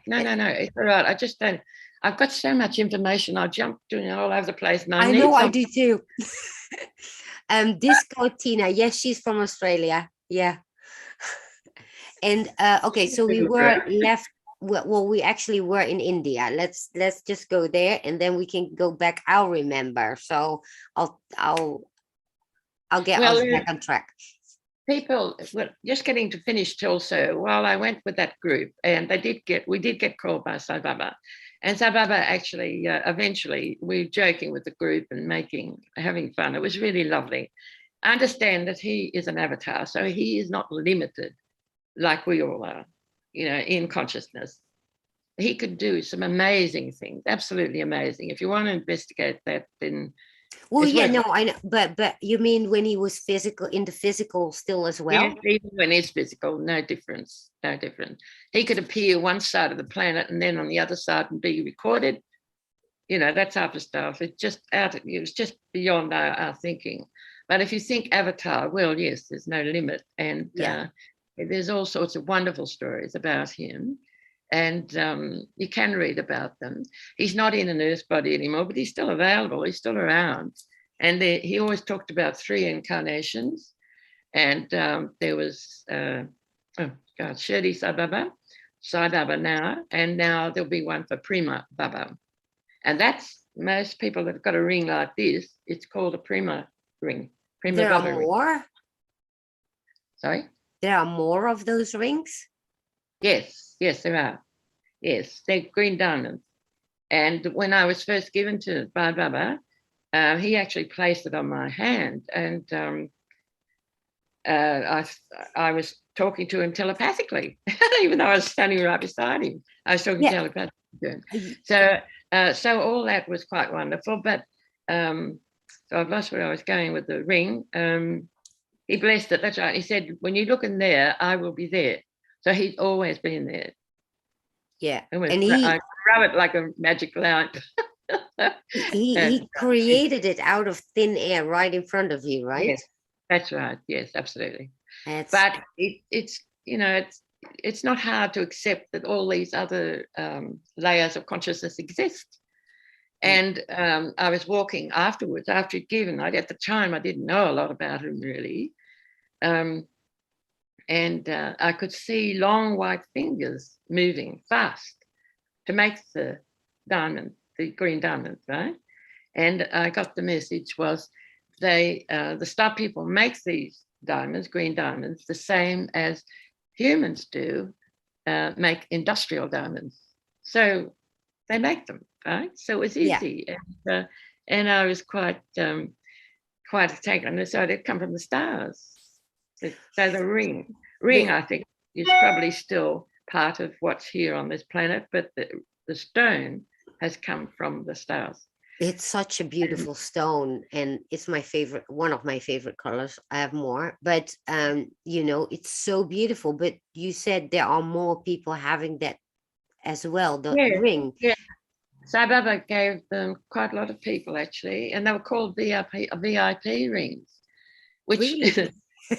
A: No, it's all right. I just don't. I've got so much information. I'll jump all over the place. And I
B: know I do too. Disco Tina. Yes, she's from Australia. Yeah. And okay, so we were left. Well, we actually were in India. Let's just go there, and then we can go back. I'll remember. So I'll get us back on track.
A: People were just getting to finish also while I went with that group, and we did get called by Sai Baba, and Sai Baba actually eventually, we were joking with the group and having fun. It was really lovely. I understand that he is an avatar, so he is not limited like we all are, in consciousness. He could do some amazing things, absolutely amazing. If you want to investigate that, then
B: well, yeah, no, I know, but you mean when he was in the physical still as well?
A: Yeah, even when he's physical, no difference. He could appear one side of the planet and then on the other side and be recorded. That type of stuff. It was just beyond our thinking. But if you think Avatar, well, yes, there's no limit, and there's all sorts of wonderful stories about him. And you can read about them. He's not in an earth body anymore, but he's still available. He's still around. And he always talked about 3 incarnations. And there was, Shirdi Sai Baba now, and now there'll be one for Prima Baba. And that's most people that have got a ring like this, it's called a Prima ring.
B: There are more?
A: Sorry?
B: There are more of those rings?
A: Yes, there are. Yes, they're green diamonds. And when I was first given to Baba, he actually placed it on my hand, and I was talking to him telepathically, even though I was standing right beside him. I was talking telepathically to him. So all that was quite wonderful. But so I've lost where I was going with the ring. He blessed it. That's right. He said, when you look in there, I will be there. So he's always been there.
B: Yeah.
A: I rub it like a magic lamp.
B: he created it out of thin air right in front of you, right?
A: Yes, that's right. Yes, absolutely.
B: But
A: it's it's not hard to accept that all these other layers of consciousness exist. And I was walking afterwards, after he'd given. At the time, I didn't know a lot about him really. And I could see long white fingers moving fast to make the diamond, the green diamond, right? And I got the message was the star people make these diamonds, green diamonds, the same as humans do make industrial diamonds. So they make them, right? So it was easy. Yeah. And I was quite taken. So they'd come from the stars. So the ring, I think, is probably still part of what's here on this planet, but the stone has come from the stars.
B: It's such a beautiful stone, and it's my favorite, one of my favorite colors. I have more, but you know, it's so beautiful. But you said there are more people having that as well, the ring.
A: Yeah. Sai Baba gave them quite a lot of people actually, and they were called VIP rings, which means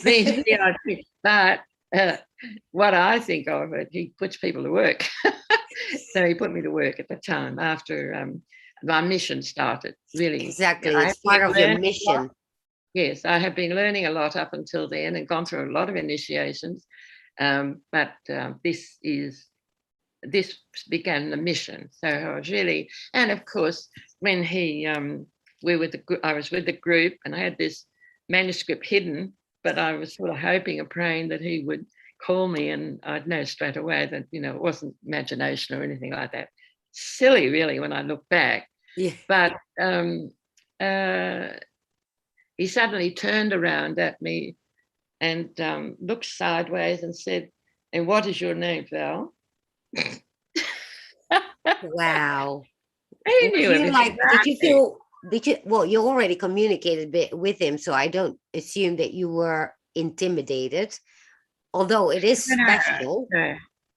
A: VIP. But what I think of it, he puts people to work. So he put me to work at the time after my mission started. Really,
B: exactly. It's part of your mission.
A: Yes, I have been learning a lot up until then and gone through a lot of initiations, but this began the mission. So I was really, and of course, when I was with the group, and I had this manuscript hidden, but I was sort of hoping and praying that he would call me, and I'd know straight away that, you know, it wasn't imagination or anything like that. Silly, really, when I look back.
B: Yeah.
A: But he suddenly turned around at me and looked sideways and said, "And what is your name, Val?"
B: Wow.
A: He knew
B: well, you already communicated a bit with him, so I don't assume that you were intimidated, although it is special.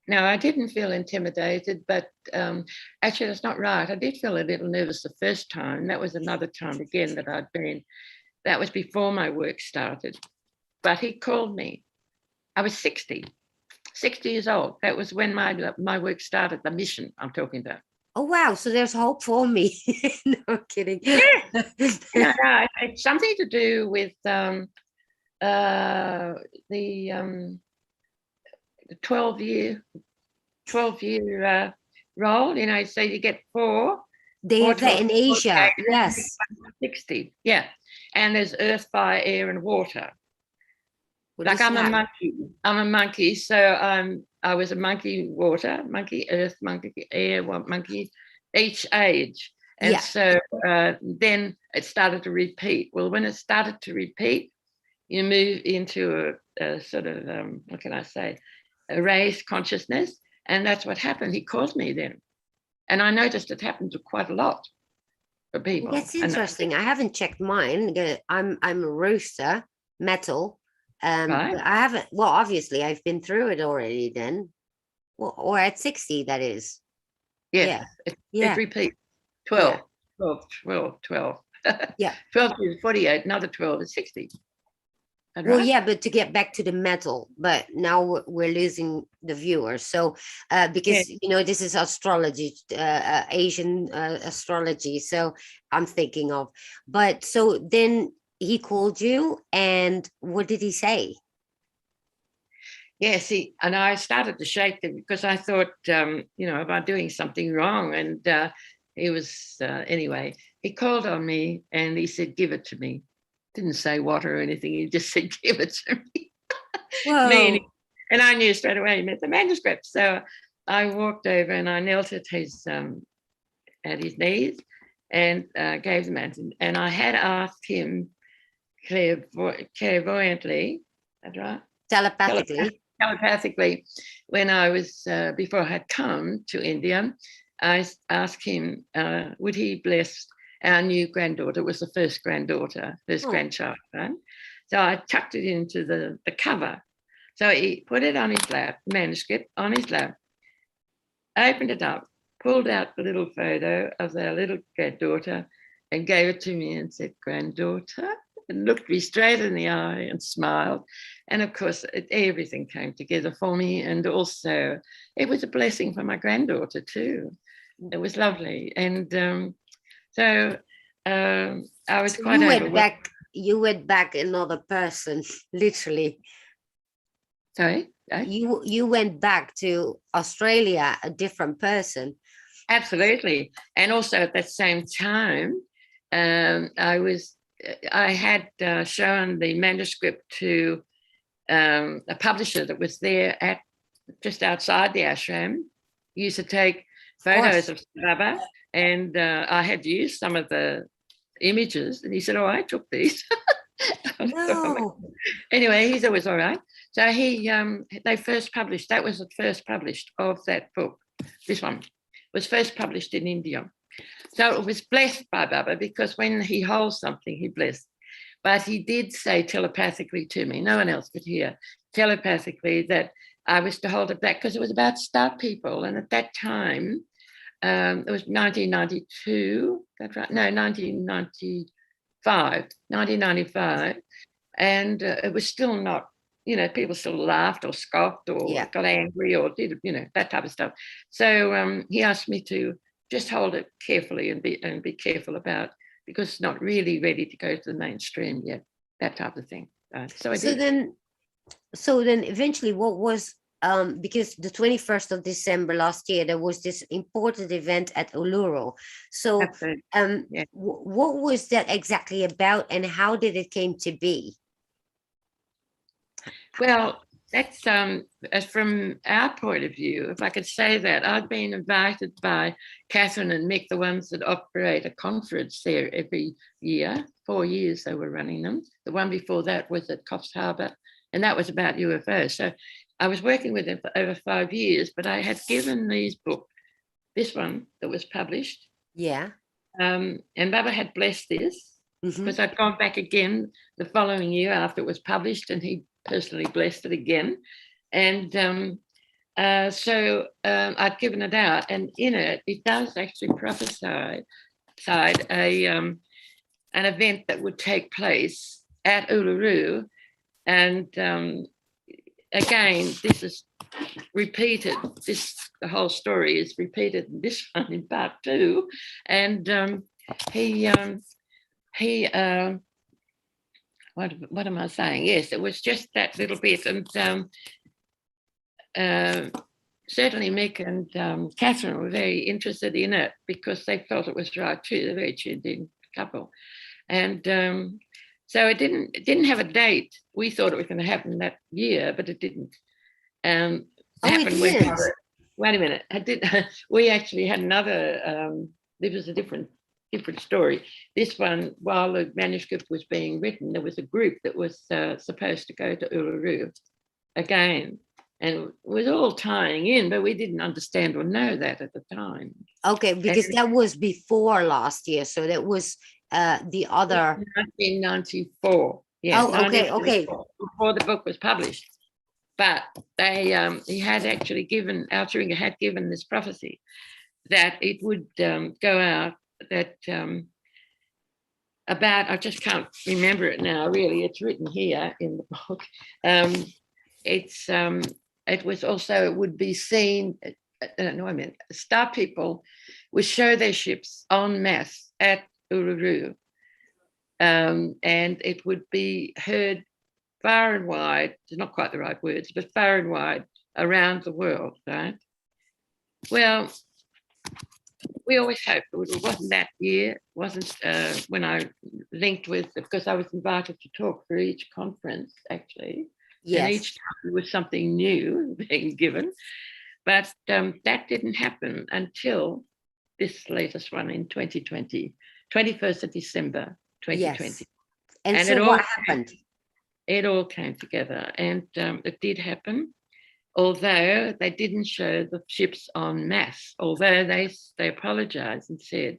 A: No, I didn't feel intimidated, but actually that's not right. I did feel a little nervous the first time. That was another time again that I'd been. That was before my work started. But he called me. I was 60 years old. That was when my work started, the mission I'm talking about.
B: Oh, wow. So there's hope for me. No, I'm kidding.
A: Yeah. No, it's something to do with the 12-year role. You know, so you get 4.
B: They have that in Asia. Yes.
A: 60. Yeah. And there's earth, fire, air, and water. Like I'm a monkey. So I was a monkey water, monkey earth, monkey air, monkey each age. And so then it started to repeat. Well, when it started to repeat, you move into a sort of, what can I say, a raised consciousness. And that's what happened. He called me then. And I noticed it happened to quite a lot for people.
B: That's interesting. I haven't checked mine. I'm a rooster, metal.
A: Right.
B: But I haven't, well, obviously I've been through it already then. Well, or at 60, that is.
A: Yes. Yeah. It repeats. 12.
B: Yeah.
A: 12 is 48, another 12 is 60.
B: Well, yeah, but to get back to the metal, but now we're losing the viewers. So because, you know, this is astrology, Asian astrology. So I'm thinking of, but so then he called you, and what did he say?
A: Yes, and I started to shake them because I thought, you know, am I doing something wrong? And he was, anyway, he called on me and he said, "Give it to me." Didn't say what or anything. He just said, "Give it to me."
B: Whoa.
A: And I knew straight away he meant the manuscript. So I walked over and I knelt at his knees and gave the manuscript. And I had asked him clairvoyantly, that's right?
B: Telepathically.
A: telepathically, when I was, before I had come to India, I asked him, would he bless our new granddaughter? It was the first granddaughter, first grandchild, right? So I tucked it into the cover. So he put it on his lap, manuscript on his lap, opened it up, pulled out the little photo of their little granddaughter and gave it to me and said, "Granddaughter," and looked me straight in the eye and smiled. And of course, everything came together for me. And also, it was a blessing for my granddaughter too. It was lovely. And so I was quite overwhelmed.
B: You went back another person, literally.
A: Sorry?
B: You went back to Australia a different person.
A: Absolutely. And also at that same time, I had shown the manuscript to a publisher that was there at just outside the ashram. He used to take photos of Baba, and I had used some of the images, and he said, "Oh, I took these."
B: No.
A: Anyway, he's always all right. So they first published, that was the first published of that book. This one was first published in India. So it was blessed by Baba, because when he holds something, he blessed. But he did say telepathically to me, no one else could hear, telepathically, that I was to hold it back because it was about star people. And at that time, it was 1992, that's right, no, 1995. And it was still not, people still laughed or scoffed or got angry or did, that type of stuff. So he asked me to just hold it carefully and be careful about, because it's not really ready to go to the mainstream yet, that type of thing. So then
B: eventually what was, because the 21st of December last year, there was this important event at Uluru. So what was that exactly about, and how did it came to be?
A: Well, that's from our point of view, if I could say that, I've been invited by Catherine and Mick, the ones that operate a conference there every year. 4 years they were running them. The one before that was at Coffs Harbour, and that was about UFOs. So I was working with them for over 5 years, but I had given these books, this one that was published.
B: Yeah.
A: And Baba had blessed this, because I'd gone back again the following year after it was published, and he personally blessed it again. And so I'd given it out, and in it does actually prophesy an event that would take place at Uluru. And again, this is repeated, the whole story is repeated in this one in part 2. And what am I saying? Yes, it was just that little bit. And certainly Mick and Catherine were very interested in it, because they felt it was right too. They're a very tuned in couple. And so it didn't have a date. We thought it was going to happen that year, but it didn't. It happened when, wait a minute. We actually had another, there was a different story. This one, while the manuscript was being written, there was a group that was supposed to go to Uluru again, and it was all tying in, but we didn't understand or know that at the time.
B: Okay, because that was before last year, so that was the other
A: 1994. Yeah.
B: Oh, okay.
A: Before the book was published, but he had actually given, Alcheringa had given this prophecy that it would go out. That about, I just can't remember it now, really. It's written here in the book. It was also, it would be seen, star people would show their ships en masse at Uluru, and it would be heard far and wide, not quite the right words, but far and wide around the world, right? Well, we always hoped it wasn't that year. It wasn't when I linked with, because I was invited to talk for each conference, actually. Yes. And each time was something new being given. But that didn't happen until this latest one in 2020, 21st of December, 2020. Yes.
B: And so what happened?
A: It all came together, and it did happen. although they didn't show the ships en masse, although they apologized and said,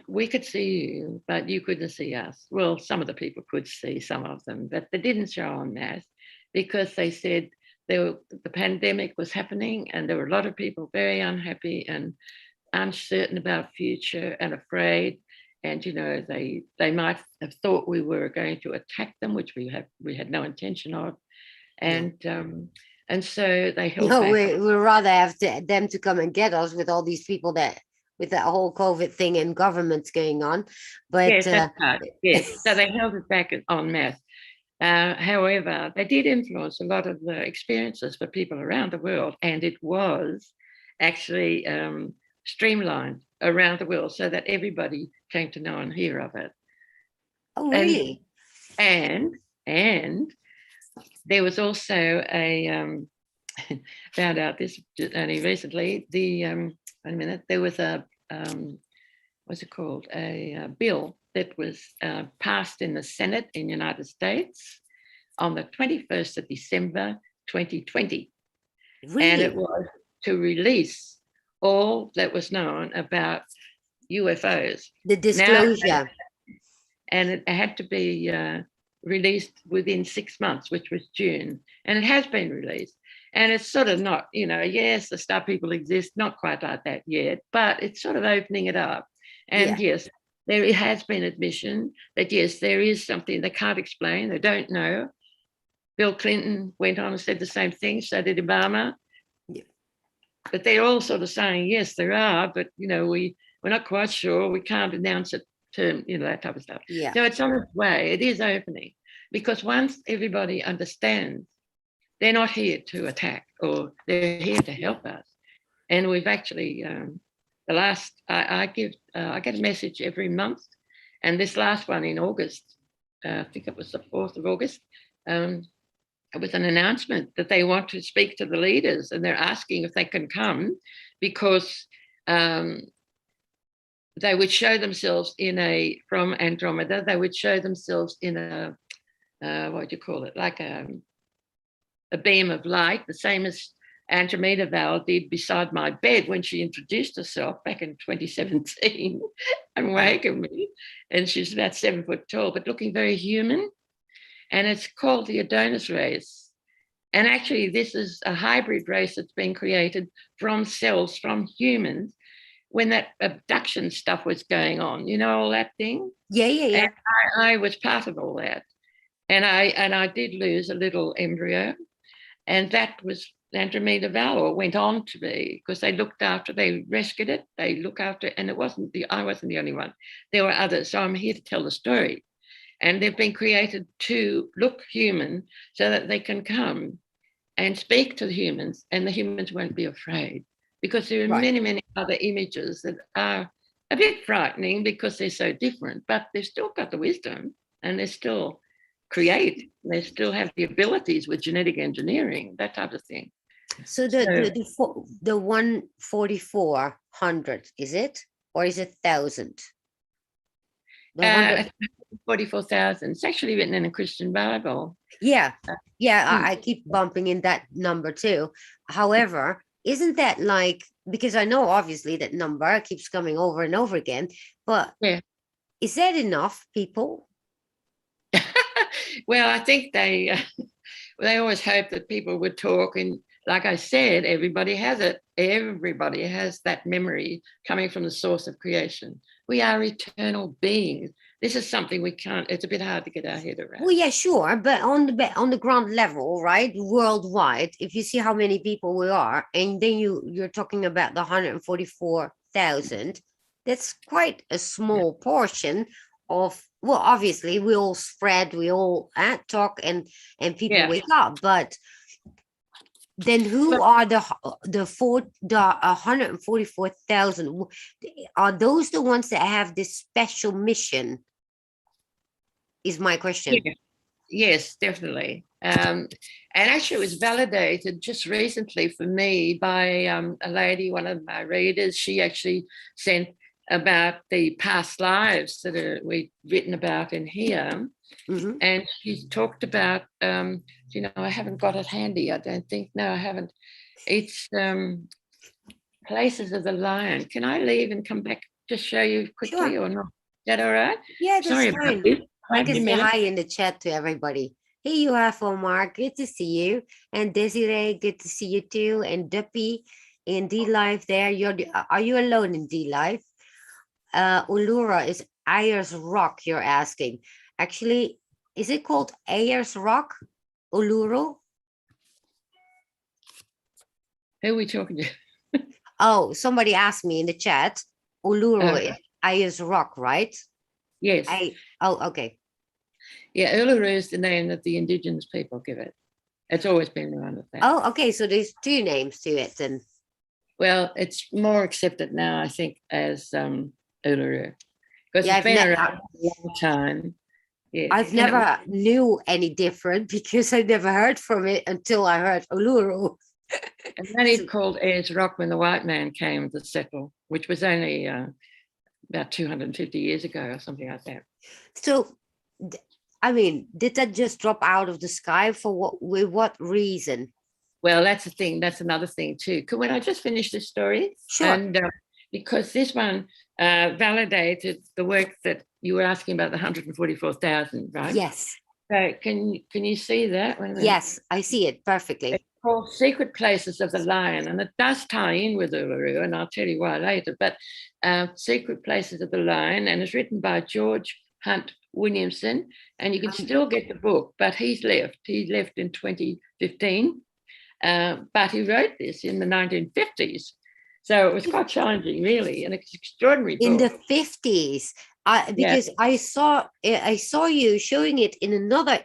A: we could see you, but you couldn't see us. Well, some of the people could see some of them, but they didn't show en masse because they said the pandemic was happening and there were a lot of people very unhappy and uncertain about future and afraid. And, you know, they might have thought we were going to attack them, which we had no intention of. And so they held back.
B: We'd rather have them to come and get us with all these people with that whole COVID thing and governments going on. But
A: yes, that's right. Yes, so they held it back en masse. However, they did influence a lot of the experiences for people around the world, and it was actually streamlined around the world so that everybody came to know and hear of it.
B: Oh, really?
A: And there was also found out this only recently, there was a, what's it called? A bill that was passed in the Senate in the United States on the 21st of December, 2020.
B: Really?
A: And it was to release all that was known about UFOs.
B: The disclosure.
A: Now, and it had to be released within 6 months, which was June. And it has been released. And it's sort of not, you know, yes, the star people exist, not quite like that yet, but it's sort of opening it up. And yes, there has been admission that, yes, there is something they can't explain, they don't know. Bill Clinton went on and said the same thing, so did Obama. Yeah. But they're all sort of saying, yes, there are, but, you know, we're not quite sure, we can't announce it to, you know, that type of stuff.
B: Yeah.
A: So it's on its way, it is opening, because once everybody understands, they're not here to attack, or they're here to help us. And we've actually, I get a message every month, and this last one in August, I think it was the 4th of August, it was an announcement that they want to speak to the leaders, and they're asking if they can come because they would show themselves from Andromeda, they would show themselves in a, what do you call it, like a beam of light, the same as Andromeda Val did beside my bed when she introduced herself back in 2017 and wakened me. And she's about 7 foot tall, but looking very human. And it's called the Adonis Race. And actually, this is a hybrid race that's been created from cells from humans when that abduction stuff was going on, you know, all that thing?
B: Yeah.
A: And I was part of all that. And I did lose a little embryo. And that was Andromeda Val, or went on to be, because they rescued it, they look after it, and I wasn't the only one. There were others, so I'm here to tell the story. And they've been created to look human so that they can come and speak to the humans, and the humans won't be afraid, because there are many, many other images that are a bit frightening because they're so different, but they've still got the wisdom, and they're still they still have the abilities with genetic engineering, that type of thing.
B: So the 14400, is it, or is it 1,000?
A: 44,000. It's actually written in a Christian Bible.
B: Yeah. I keep bumping in that number too. However, isn't that like, because I know obviously that number keeps coming over and over again, but is that enough people?
A: Well, I think they always hope that people would talk, and like I said, everybody has it. Everybody has that memory coming from the source of creation. We are eternal beings. This is something we can't, it's a bit hard to get our head around.
B: Well, yeah, sure. But on the ground level, right, worldwide, if you see how many people we are, and then you're talking about the 144,000, that's quite a small portion of, well, obviously we all spread, we all talk and people wake up, but then who are the 144,000? Are those the ones that have this special mission? Is my question.
A: Yes, definitely. And actually it was validated just recently for me by a lady, one of my readers. She actually sent about the past lives that we've written about in here. Mm-hmm. And she's talked about you know, I haven't got it handy. I don't think. No, I haven't. It's Places of the Lion. Can I leave and come back to show you quickly
B: Sure.
A: or not? Is that all right?
B: Yeah, that's
A: Sorry about
B: fine.
A: this.
B: I
A: Wait
B: can
A: a
B: say
A: minute.
B: hi in the chat to everybody. Hey, you have Omar, good to see you. And Desiree, good to see you too. And Duppy in D Live there. Are you alone in D Live? Uluru is Ayers Rock, you're asking. Actually, is it called Ayers Rock? Uluru?
A: Who are we talking to?
B: Oh, somebody asked me in the chat. Uluru
A: Uh,
B: is Ayers Rock, right?
A: yes.
B: Oh, okay.
A: Yeah, Uluru is the name that the Indigenous people give it. It's always been around with that.
B: Oh, okay. So there's two names to it then.
A: Well, it's more accepted now, I think, as Uluru. Because
B: Yeah,
A: it's been around for a long time. Yeah.
B: I've never knew any different because I never heard from it until I heard Uluru.
A: And then it's called Ayers Rock when the white man came to settle, which was only about 250 years ago or something like that.
B: So, I mean, did that just drop out of the sky for with what reason?
A: Well, that's the thing. That's another thing too. When I just finish this story?
B: Sure.
A: And because this one validated the work that you were asking about, the 144,000, right?
B: Yes.
A: So can you see that?
B: Yes, I see it perfectly.
A: It's called Secret Places of the Lion, and it does tie in with Uluru, and I'll tell you why later. But Secret Places of the Lion, and it's written by George Hunt Williamson, and you can still get the book, but he's left. He left in 2015, but he wrote this in the 1950s. So it was quite challenging, really, and it's extraordinary book.
B: In the 50s, because I saw you showing it in another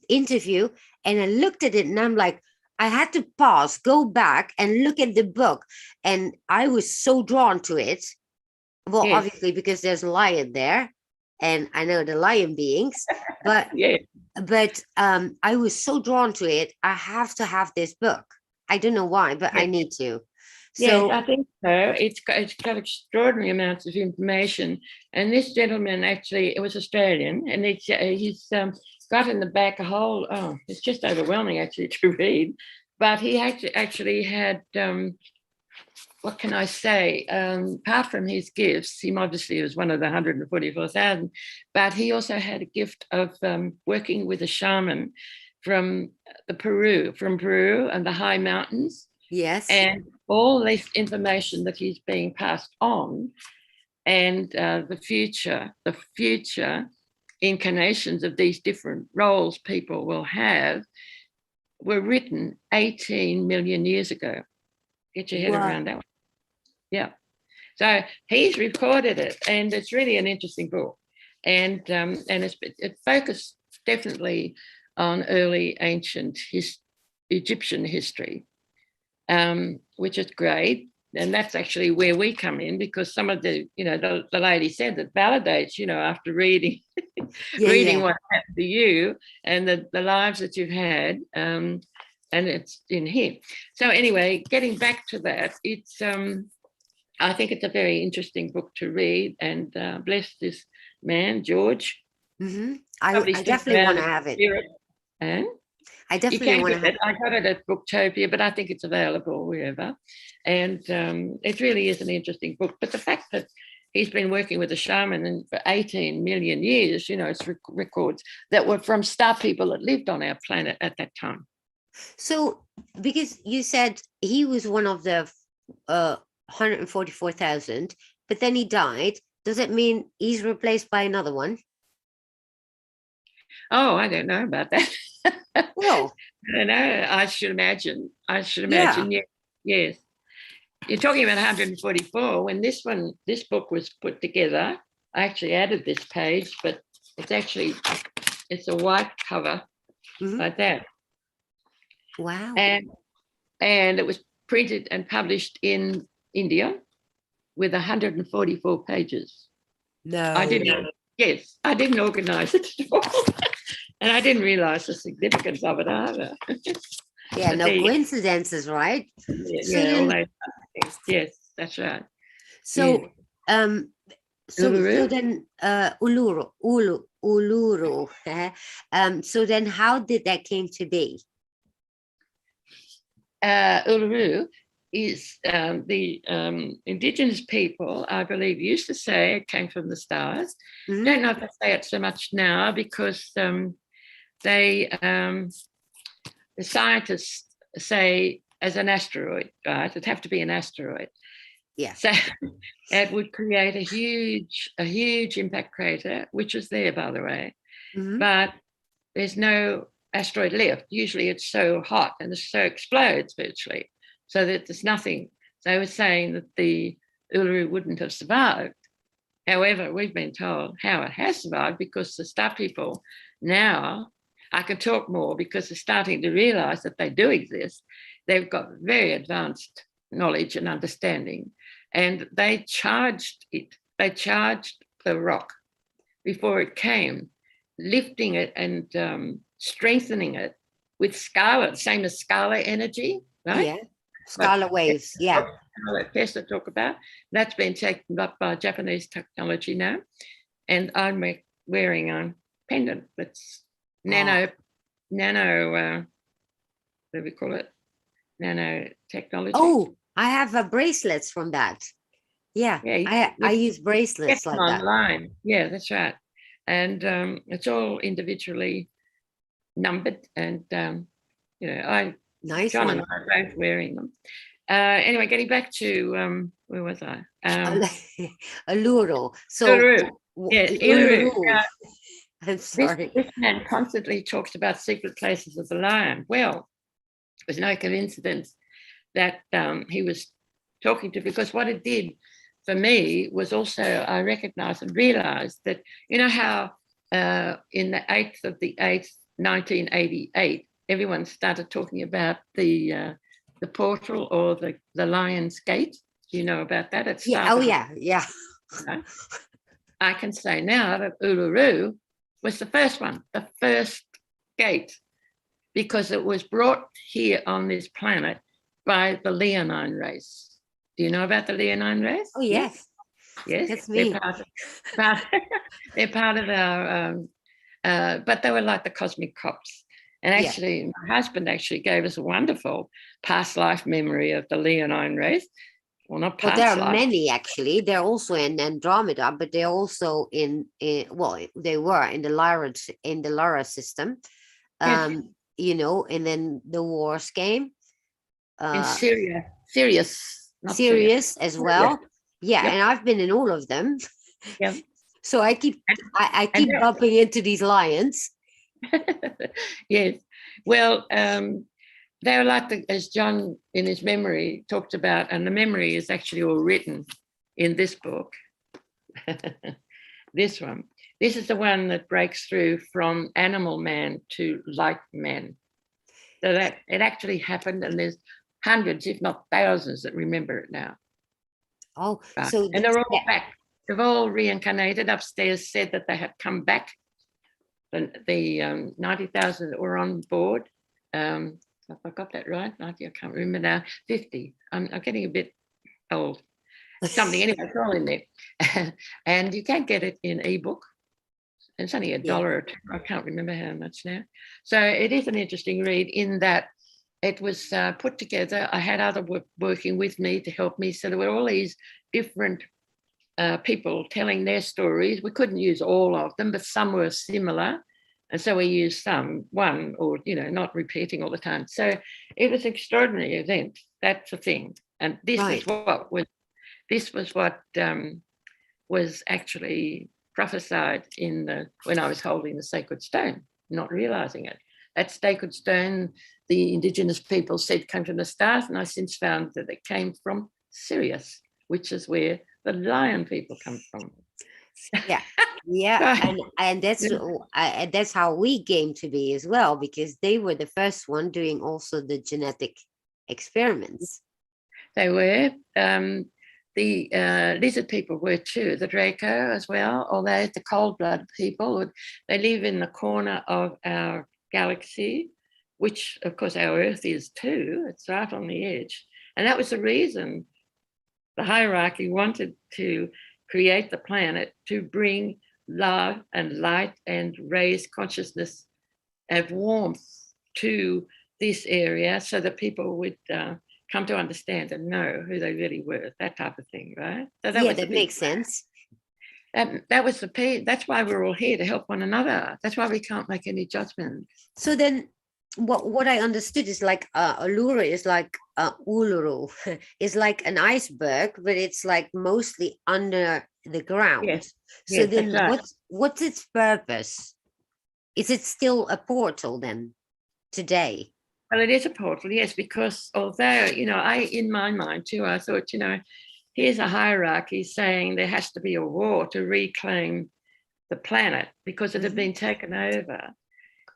B: interview, and I looked at it and I'm like, I had to pause, go back and look at the book, and I was so drawn to it. Well, obviously because there's a lion there, and I know the lion beings, but I was so drawn to it. I have to have this book. I don't know why, but I need to.
A: Yes, I think so. It's got extraordinary amounts of information. And this gentleman actually, it was Australian, and he's got in the back a whole, it's just overwhelming actually to read. But he actually had, what can I say? Apart from his gifts, he obviously was one of the 144,000, but he also had a gift of working with a shaman from Peru and the high mountains.
B: Yes.
A: And all this information that he's being passed on, and the future incarnations of these different roles people will have, were written 18 million years ago. Get your head around that one. Yeah. So he's recorded it, and it's really an interesting book. And it focused definitely on early ancient Egyptian history. Which is great. And that's actually where we come in, because some of the lady said that validates, after reading what happened to you and the lives that you've had, and it's in here. So anyway, getting back to that, it's I think it's a very interesting book to read, and bless this man, George.
B: Mm-hmm. I definitely want to have it.
A: And
B: I definitely want to have
A: it. I got it at Booktopia, but I think it's available wherever. And it really is an interesting book. But the fact that he's been working with a shaman for 18 million years, it's records that were from star people that lived on our planet at that time.
B: So, because you said he was one of the 144,000, but then he died, does it mean he's replaced by another one?
A: Oh, I don't know about that.
B: Well,
A: I don't know. I should imagine. Yeah. Yes. You're talking about 144. When this book was put together, I actually added this page, but it's a white cover like that.
B: Wow.
A: And it was printed and published in India with 144 pages.
B: No.
A: Yes, I didn't organize it at all. And I didn't realize the significance of it either.
B: Yeah, no coincidences, right?
A: Yeah, yes, that's right.
B: So,
A: Uluru?
B: so then Uluru, Uluru. So then how did that came to be?
A: Uluru is the Indigenous people, I believe, used to say it came from the stars.
B: Mhm.
A: Don't know if they say it so much now because they, the scientists say as an asteroid, right? It'd have to be an asteroid.
B: Yeah.
A: So it would create a huge impact crater, which is there, by the way.
B: Mhm.
A: But there's no asteroid left. Usually it's so hot and it so explodes virtually, so that there's nothing. They were saying that the Uluru wouldn't have survived. However, we've been told how it has survived because the star people now, I can talk more because they're starting to realize that they do exist. They've got very advanced knowledge and understanding, and they charged it. They charged the rock before it came, lifting it and strengthening it with Scala, same as Scala energy, right?
B: Yeah. Scalar waves. Yeah.
A: Tesla talk about. That's been taken up by Japanese technology now. And I'm wearing a pendant that's nano, what do we call it? Nanotechnology.
B: Oh, I have bracelets from that. Yeah,
A: Yeah,
B: I use bracelets like that.
A: online. Yeah, that's right. And it's all individually numbered. And,
B: Nice
A: John and
B: one.
A: I are both wearing them. Anyway, getting back to, where was I?
B: Uluru. So
A: Uluru. Yes, Uluru.
B: Uluru. I'm sorry.
A: This man constantly talks about secret places of the lion. Well, it was no coincidence that he was talking to, because what it did for me was also, I recognized and realized that, you know how in the 8th of the 8th, 1988, everyone started talking about the portal or the Lion's Gate. Do you know about that? It
B: Yeah. Oh, yeah. Yeah.
A: I can say now that Uluru was the first one, the first gate, because it was brought here on this planet by the Leonine race. Do you know about the Leonine race?
B: Oh, yes.
A: Yes,
B: That's me.
A: They're part of our, but they were like the cosmic cops. And actually, my husband actually gave us a wonderful past life memory of the Leonine race. Well, not past
B: Well, there are
A: life.
B: many actually. They're also in Andromeda, but they're also well, they were in the Lyra system.
A: Yes.
B: And then the wars came.
A: In Syria, Sirius, not
B: Sirius as well. Yeah,
A: Yep.
B: and I've been in all of them.
A: Yeah.
B: So I keep bumping into these lions.
A: Yes. Well, they were like as John in his memory talked about, and the memory is actually all written in this book. This one. This is the one that breaks through from animal man to light man. So that it actually happened, and there's hundreds, if not thousands, that remember it now.
B: Oh,
A: right.
B: so
A: and they're all back. They've all reincarnated. Upstairs said that they had come back. The 90,000 that were on board. If I got that right, 90, I can't remember now. 50. I'm getting a bit old. Something anyway, it's all in there. And you can get it in ebook. It's only $1 or $2. I can't remember how much now. So it is an interesting read in that it was put together. I had other working with me to help me. So there were all these different people telling their stories. We couldn't use all of them, but some were similar. And so we used one, or, not repeating all the time. So it was an extraordinary event. That's the thing. And this was what was actually prophesied when I was holding the sacred stone, not realizing it. That sacred stone, the Indigenous people said came from the stars, and I since found that it came from Sirius, which is where the lion people come from.
B: Yeah, and that's how we came to be as well, because they were the first one doing also the genetic experiments.
A: They were. The lizard people were too, the Draco as well, although the cold-blooded people, they live in the corner of our galaxy, which of course our Earth is too. It's right on the edge. And that was the reason the hierarchy wanted to create the planet to bring love and light and raise consciousness of warmth to this area so that people would come to understand and know who they really were, that type of thing, right? So
B: that makes sense.
A: That was that's why we're all here, to help one another. That's why we can't make any judgment.
B: So then what I understood is like Uluru is like Uluru is like an iceberg, but it's like mostly under the ground.
A: Yes.
B: So
A: Yes,
B: then
A: right.
B: what's its purpose? Is it still a portal then today?
A: Well, it is a portal, yes, because although, in my mind too, I thought, here's a hierarchy saying there has to be a war to reclaim the planet because it had been taken over.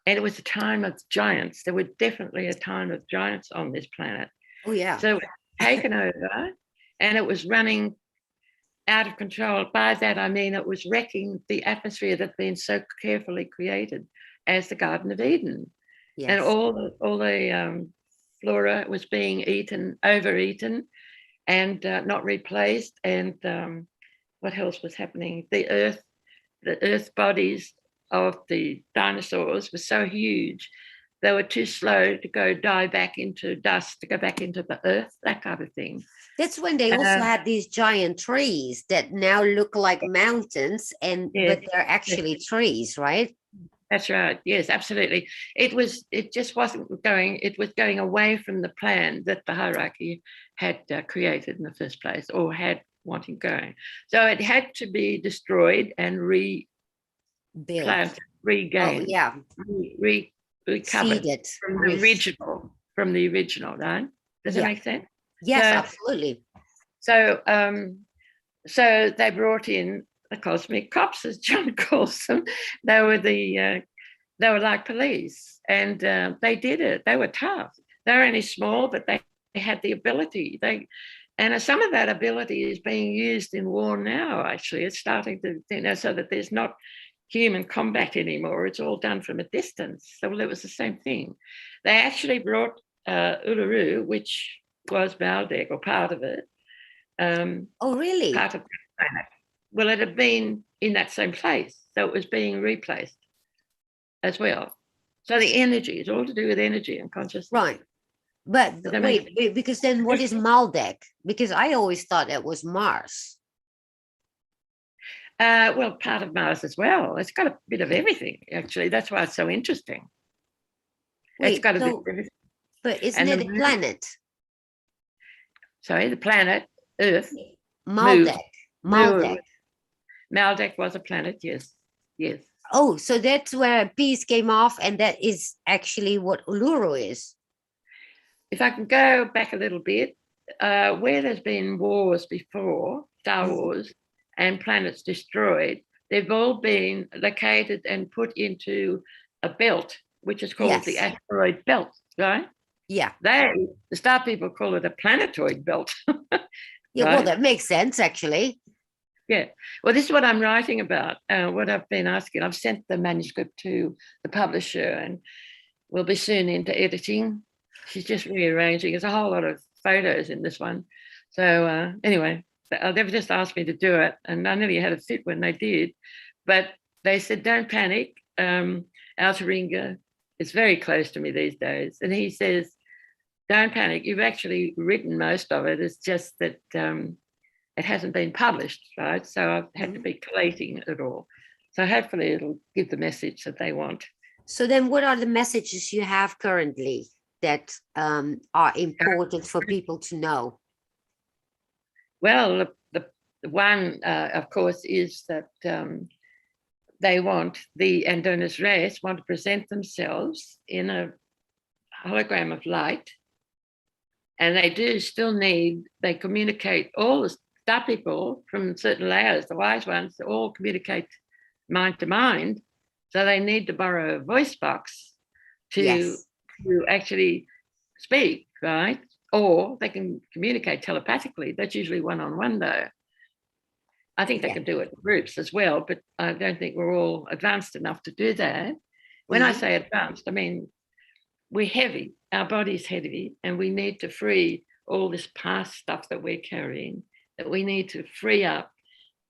A: And it was a time of giants. There was definitely a time of giants on this planet.
B: Oh, yeah.
A: So it was taken over and it was running out of control. By that, I mean it was wrecking the atmosphere that had been so carefully created as the Garden of Eden. Yes. And all the flora was being overeaten and not replaced. And what else was happening? The earth bodies of the dinosaurs were so huge, they were too slow to die back into dust, to go back into the earth, that type of thing.
B: That's when they also had these giant trees that now look like mountains, but they're actually trees, right?
A: That's right. Yes, absolutely. It was going away from the plan that the hierarchy had created in the first place, or had wanting going. So it had to be destroyed and regained, recovered from the original, right? Does that make sense?
B: Yes, absolutely.
A: So they brought in the cosmic cops, as John calls them. They were like police, and they did it. They were tough. They were only small, but they had the ability. And some of that ability is being used in war now. Actually, it's starting to, so that there's not human combat anymore. It's all done from a distance. So it was the same thing. They actually brought Uluru, which was Maldek, or part of it.
B: Oh, really?
A: Part of the planet. Well, it had been in that same place, so it was being replaced as well. So the energy is all to do with energy and consciousness.
B: Right. But wait, because then what is Maldek? Because I always thought it was Mars.
A: Well, part of Mars as well. It's got a bit of everything, actually. That's why it's so interesting.
B: Wait, it's got a bit of everything. But isn't it a planet?
A: Sorry, the planet, Earth.
B: Maldek.
A: Maldek was a planet, yes. Yes.
B: Oh, so that's where a piece came off, and that is actually what Uluru is.
A: If I can go back a little bit, where there's been wars before, Star Wars, and planets destroyed, they've all been located and put into a belt, which is called the asteroid belt, right?
B: Yeah.
A: The Star people call it a planetoid belt.
B: Yeah, right? Well, that makes sense, actually.
A: Yeah. Well, this is what I'm writing about, what I've been asking. I've sent the manuscript to the publisher, and we'll be soon into editing. She's just rearranging. There's a whole lot of photos in this one. So anyway, they've just asked me to do it, and I nearly had a fit when they did. But they said, don't panic. Alcheringa is very close to me these days. And he says, don't panic. You've actually written most of it. It's just that it hasn't been published, right? So I've had to be collating it all. So hopefully it'll give the message that they want.
B: So then what are the messages you have currently that are important for people to know?
A: Well, the one, of course, is that they want, the Adonis Race want to present themselves in a hologram of light. And they do still they communicate, all the star people from certain layers, the wise ones, they all communicate mind to mind. So they need to borrow a voice box to actually speak, right? Or they can communicate telepathically. That's usually one-on-one, though. I think they can do it in groups as well, but I don't think we're all advanced enough to do that. When I say advanced, I mean we're heavy. Our body's heavy, and we need to free all this past stuff that we're carrying, that we need to free up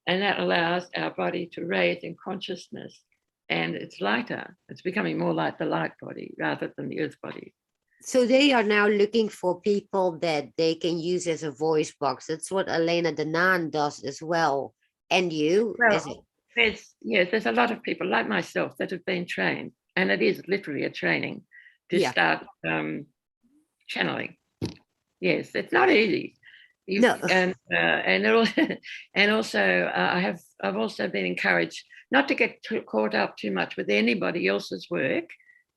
A: and that allows our body to raise in consciousness, and it's lighter. It's becoming more like the light body rather than the earth body.
B: So they are now looking for people that they can use as a voice box. That's what Elena Danan does as well. And you, as
A: Well, there's a lot of people like myself that have been trained, and it is literally a training to start channeling. Yes, it's not easy.
B: No.
A: And and also I've also been encouraged not to get caught up too much with anybody else's work.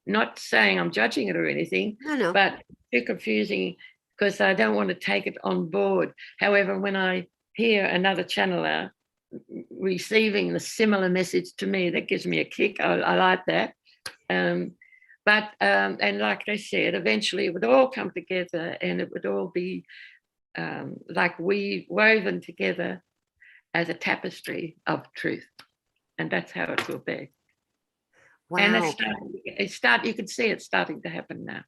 A: Not saying I'm judging it or anything,
B: No.
A: but too confusing because I don't want to take it on board. However, when I hear another channeler receiving the similar message to me, that gives me a kick. I like that. But and like I said, eventually it would all come together and it would all be like we woven together as a tapestry of truth. And that's how it will be.
B: Wow.
A: And you can see it starting to happen now.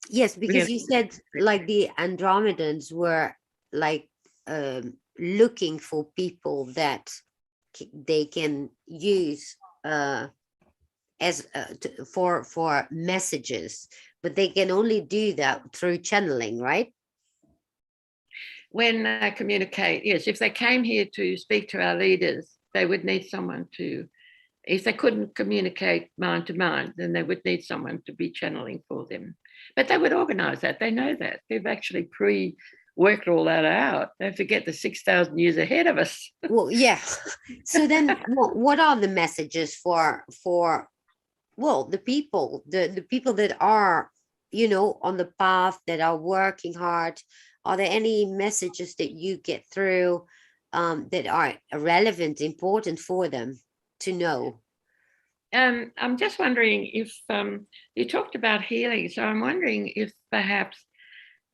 B: Yes, because
A: Really.
B: you said like the Andromedans were like looking for people that they can use as for messages, but they can only do that through channeling, right?
A: When they communicate, yes, if they came here to speak to our leaders, they would need someone to, if they couldn't communicate mind to mind, then they would need someone to be channeling for them. But they would organize that. They know that. They've actually worked all that out. Don't forget the 6,000 years ahead of us.
B: Well, yeah. So then what are the messages for well, the people that are, you know, on the path, that are working hard? Are there any messages that you get through that are relevant, important for them to know?
A: I'm just wondering if you talked about healing, so I'm wondering if perhaps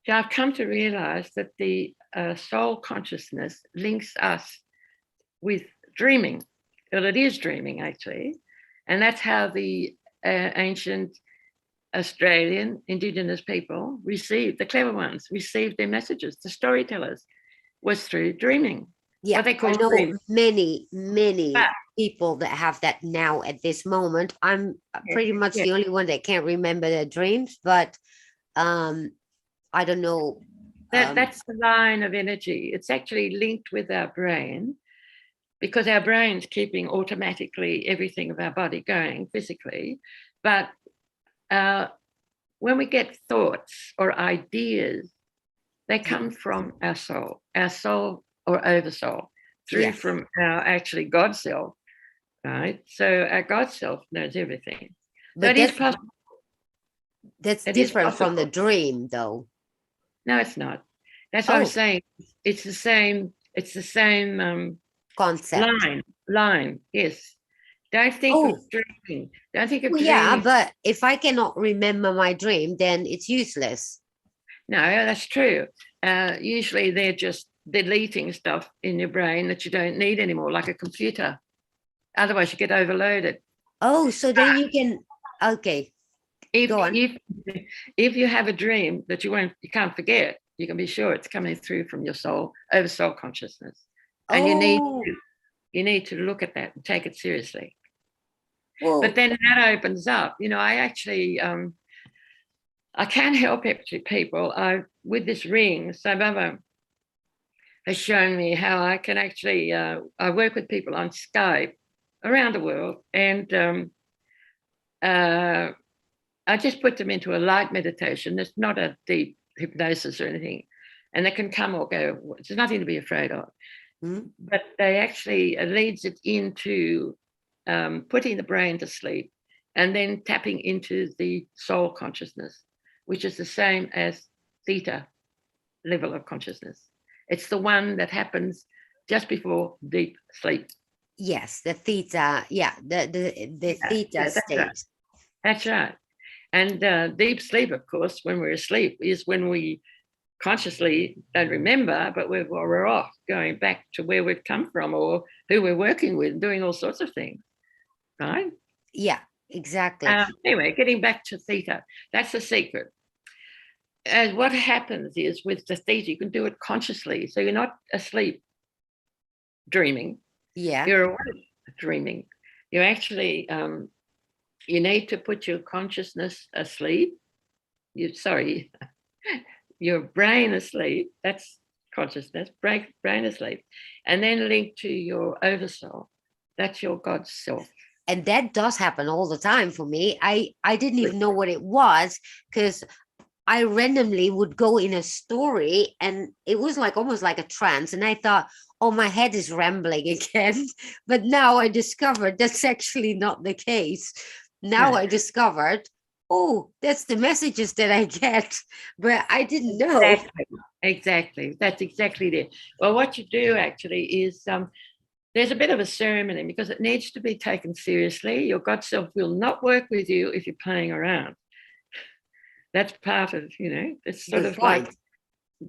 A: I've come to realize that the soul consciousness links us with dreaming. Well, it is dreaming actually, and that's how the ancient Australian Indigenous people received, the clever ones received their messages. The storytellers was through dreaming.
B: Yeah,
A: what they call
B: I know
A: dreaming.
B: many people that have that now at this moment. I'm pretty much the only one that can't remember their dreams, but I don't know.
A: That's the line of energy. It's actually linked with our brain because our brain's keeping automatically everything of our body going physically. But when we get thoughts or ideas, they come from our soul or oversoul, through from our actually God self, right? So our God self knows everything.
B: But
A: that is possible.
B: That's different from the dream, though.
A: No, it's not. That's what I'm saying. It's the same. It's the same
B: concept.
A: Line. Yes. Don't think of dreaming. Don't think of dreaming.
B: Yeah, but if I cannot remember my dream, then it's useless.
A: No, that's true. Usually they're just deleting stuff in your brain that you don't need anymore, like a computer. Otherwise, you get overloaded.
B: Oh, so then you can. Okay. Go on.
A: If you have a dream that you can't forget, you can be sure it's coming through from your soul, over soul consciousness, and you need to look at that and take it seriously. Whoa. But then that opens up. You know, I actually I can help people. With this ring, so Baba has shown me how I can actually. I work with people on Skype around the world, and I just put them into a light meditation. It's not a deep hypnosis or anything, and they can come or go. There's nothing to be afraid of. Mm-hmm. But they actually leads it into putting the brain to sleep and then tapping into the soul consciousness, which is the same as theta level of consciousness. It's the one that happens just before deep sleep.
B: Yes, the theta. Yeah, the theta state.
A: Right. That's right. And deep sleep, of course, when we're asleep, is when we consciously don't remember, but we're off, going back to where we've come from or who we're working with, doing all sorts of things, right?
B: Yeah, exactly.
A: Anyway, getting back to theta, that's the secret. And what happens is with the theta, you can do it consciously, so you're not asleep dreaming.
B: Yeah.
A: You're awake dreaming. You actually, you need to put your consciousness asleep. Sorry, your brain asleep. That's consciousness, brain asleep. And then link to your oversoul. That's your God self.
B: And that does happen all the time for me. I didn't even know what it was, because I randomly would go in a story and it was like almost like a trance. And I thought, oh, my head is rambling again. But now I discovered that's actually not the case. Now
A: No.
B: I discovered, oh, that's the messages that I get. But I didn't know.
A: Exactly. That's exactly it. Well, what you do actually is there's a bit of a ceremony because it needs to be taken seriously. Your God self will not work with you if you're playing around. That's part of, it's sort
B: Good
A: of
B: point.
A: like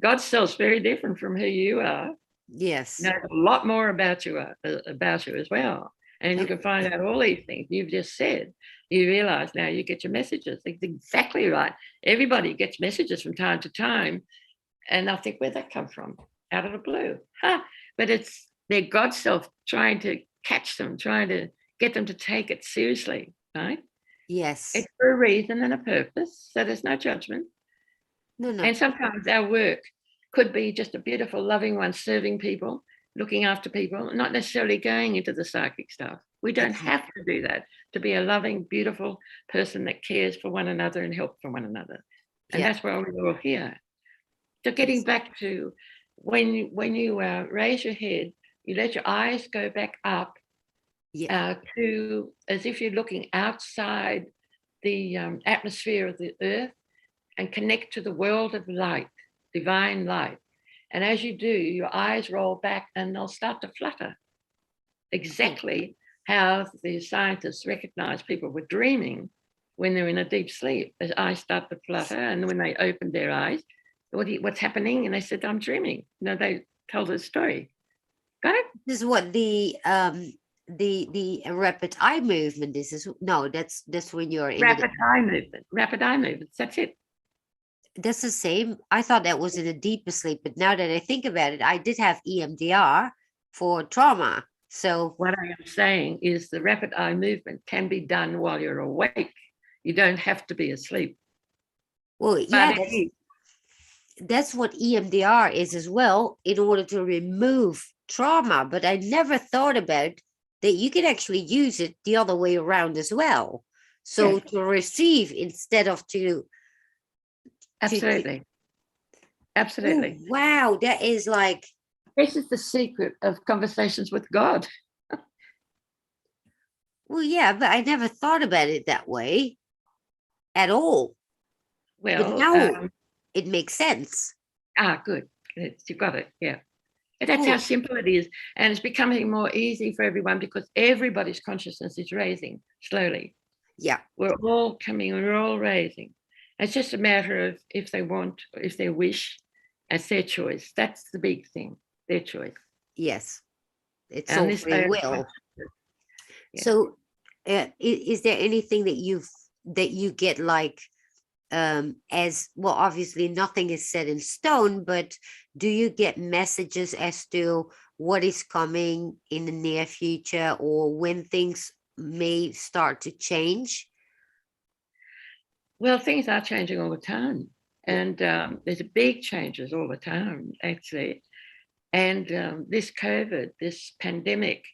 A: God self's very different from who you are.
B: Yes.
A: Knows a lot more about you as well. And you can find out all these things you've just said. You realize now you get your messages. It's exactly right. Everybody gets messages from time to time. And I think, where'd that come from? Out of the blue. But it's their God self trying to catch them, trying to get them to take it seriously, right?
B: Yes.
A: It's for a reason and a purpose. So there's no judgment.
B: No.
A: And sometimes our work could be just a beautiful, loving one, serving people, looking after people, not necessarily going into the psychic stuff. We don't have to do that to be a loving, beautiful person that cares for one another and help for one another. And that's why we're all here. So getting back to when you raise your head, you let your eyes go back up to as if you're looking outside the atmosphere of the earth and connect to the world of light, divine light. And as you do, your eyes roll back and they'll start to flutter. Exactly how the scientists recognize people were dreaming when they're in a deep sleep. Their eyes start to flutter, and when they opened their eyes, what's happening? And they said, I'm dreaming. They told the story. Got it?
B: This is what the rapid eye movement is. No, that's when you're in
A: rapid eye movements. That's it.
B: That's the same. I thought that was in a deeper sleep, but now that I think about it, I did have EMDR for trauma. So
A: what I am saying is the rapid eye movement can be done while you're awake. You don't have to be asleep.
B: Well, yeah, that's what EMDR is as well, in order to remove trauma. But I never thought about that you can actually use it the other way around as well. So to receive instead of to.
A: Absolutely.
B: Oh, wow, that is like.
A: This is the secret of conversations with God.
B: Well, yeah, but I never thought about it that way at all.
A: Well,
B: but now it makes sense.
A: Good. You got it. Yeah. That's how simple it is. And it's becoming more easy for everyone because everybody's consciousness is raising slowly.
B: Yeah.
A: We're all raising. It's just a matter of if they want, if they wish, it's their choice. That's the big thing, their choice.
B: Yes. It's all free will. Yeah. So is there anything that you get like, as well, obviously nothing is set in stone, but do you get messages as to what is coming in the near future or when things may start to change?
A: Well, things are changing all the time, and there's big changes all the time, actually. And this COVID, this pandemic,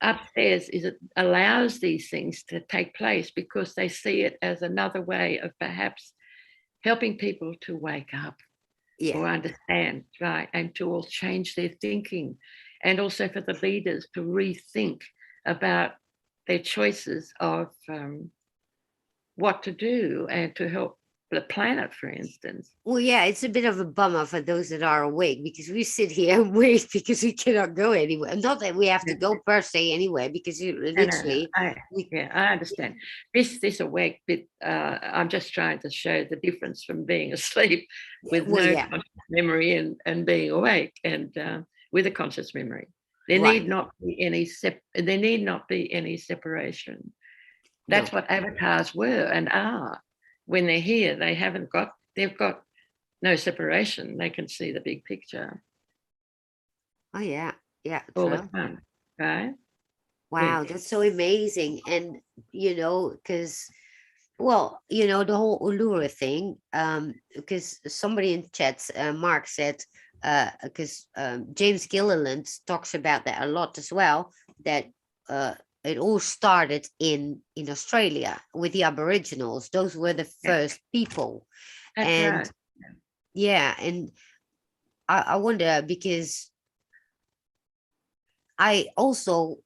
A: upstairs it allows these things to take place because they see it as another way of perhaps helping people to wake up or understand, right, and to all change their thinking, and also for the leaders to rethink about their choices of what to do and to help the planet, for instance.
B: Well, yeah, it's a bit of a bummer for those that are awake because we sit here and wait because we cannot go anywhere. Not that we have to go per se anywhere, because literally.
A: I understand. This awake bit, I'm just trying to show the difference from being asleep with conscious memory and being awake and with a conscious memory. There need not be any separation. That's what avatars were and are. When they're here, they've got no separation. They can see the big picture.
B: Oh, yeah. Yeah,
A: all the
B: true.
A: time, right?
B: Wow,
A: Yes.
B: that's so amazing. And because well, the whole Uluru thing, because somebody in chats, Mark said, because James Gilliland talks about that a lot as well, that uh, it all started in Australia with the Aboriginals. Those were the
A: Yeah,
B: first people.
A: that's
B: And
A: right.
B: yeah, and I wonder because I also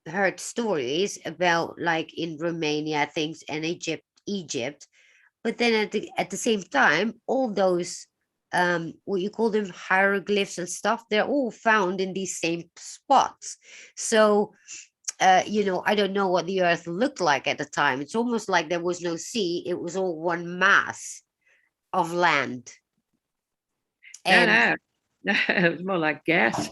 B: heard stories about like in Romania things and Egypt. But then at the same time, all those what you call them hieroglyphs and stuff, they're all found in these same spots. So I don't know what the earth looked like at the time. It's almost like there was no sea, it was all one mass of land.
A: No,
B: And
A: no, no, it was more like gas.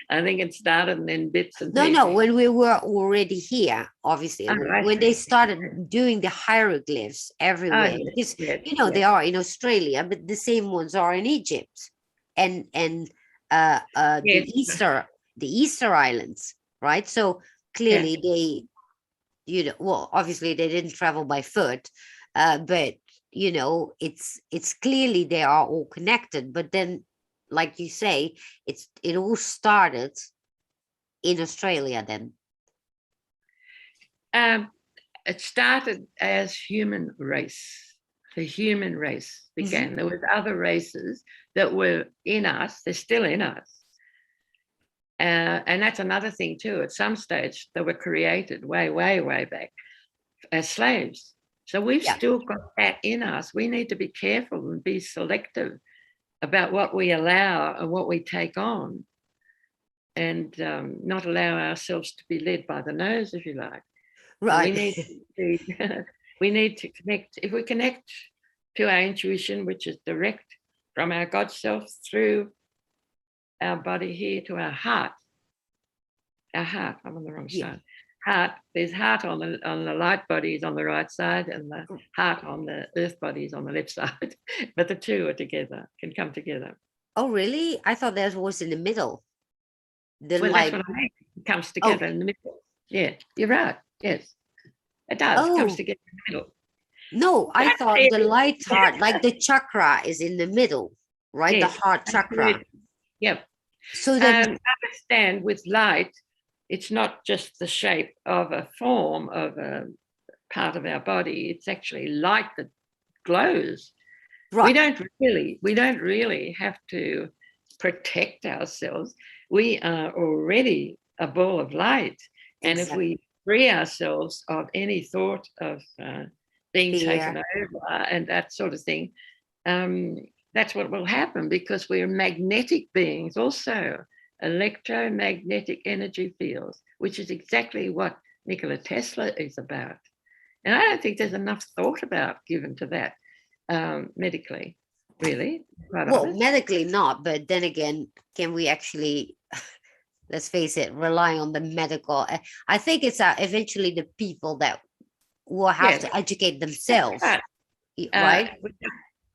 A: I think it started and then bits and
B: no,
A: pieces.
B: when we were already here, obviously,
A: Oh, I
B: when they
A: see.
B: started doing the hieroglyphs
A: Oh,
B: everywhere,
A: yes,
B: because
A: yes,
B: they
A: yes,
B: are in Australia, but the same ones are in Egypt and
A: yes,
B: the Easter Islands, right? So
A: yeah.
B: clearly they, well, obviously they didn't travel by foot, but it's clearly they are all connected. But then, like you say, it all started in Australia then.
A: Um, it started as human race. The human race
B: Mhm.
A: began. There was other races that were in us. They're still in us. And that's another thing too. At some stage, they were created way, way, way back as slaves. So we've
B: Yeah.
A: still got that in us. We need to be careful and be selective about what we allow and what we take on, and not allow ourselves to be led by the nose, if you like. So we
B: Right.
A: need to we need to connect. If we connect to our intuition, which is direct from our God self through our body here to our heart. Our heart. I'm on the wrong
B: Yeah.
A: side. Heart. There's heart on the light bodies on the right side, and the heart on the earth bodies on the left side. But the two are together. Can come together.
B: Oh, really? I thought that was in the middle. The
A: Well, that's
B: light.
A: what I mean. It comes
B: Oh,
A: together in the middle. Yeah, you're right. Yes, it does. It comes
B: oh,
A: together in the middle.
B: no, I
A: That's
B: thought the
A: it.
B: light heart, like the chakra is in the middle, right? The
A: Yes,
B: heart chakra.
A: absolutely. Yep.
B: So then,
A: Understand with light, it's not just the shape of a form of a part of our body. It's actually light that glows. We
B: right,
A: don't really have to protect ourselves. We are already a ball of light, and if
B: exactly.
A: we free ourselves of any thought of being taken
B: Fear.
A: over and that sort of thing, um, that's what will happen, because we're magnetic beings also, electromagnetic energy fields, which is exactly what Nikola Tesla is about. And I don't think there's enough thought about given to that medically, really, quite
B: Well,
A: honest.
B: medically not, but then again, can we actually, let's face it, rely on the medical? I think it's eventually the people that will have
A: Yes,
B: to educate
A: that's
B: themselves,
A: right. Uh,
B: right?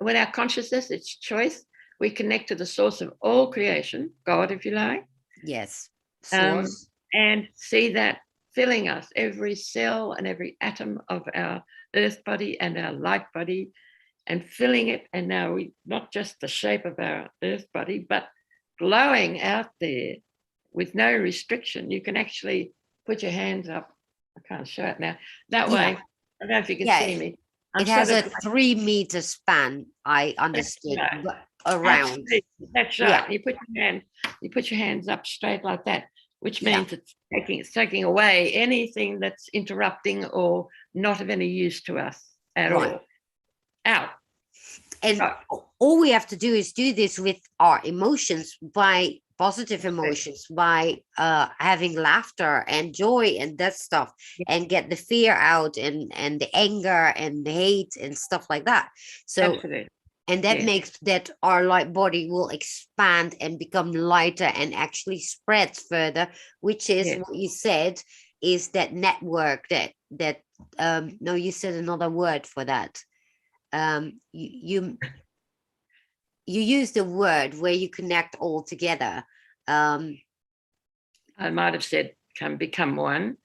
A: with our consciousness, it's choice. We connect to the source of all creation, God, if you like,
B: Yes.
A: um,
B: Source.
A: and see that filling us, every cell and every atom of our earth body and our light body, and filling it. And now we not just the shape of our earth body, but glowing out there with no restriction. You can actually put your hands up. I can't show it now. That
B: Yeah.
A: way, I don't know if you can
B: Yeah.
A: see me. I'm
B: It
A: sort
B: has
A: of
B: a
A: like,
B: 3 meter span, I
A: that's
B: understood,
A: right.
B: but around.
A: Absolutely. That's
B: Yeah.
A: right. You put your hands up straight like that, which
B: Yeah.
A: means it's taking away anything that's interrupting or not of any use to us at
B: Right.
A: all. Out.
B: And
A: Right.
B: all we have to do is do this with our emotions, by positive emotions, by having laughter and joy and that stuff,
A: Yeah,
B: and get the fear out, and the anger and the hate and stuff like that. So,
A: absolutely.
B: and that
A: Yes.
B: makes that our light body will expand and become lighter and actually spread further, which is
A: Yes.
B: what you said, is that network that no, you said another word for that. You use the word where you connect all together.
A: I might have said can become one,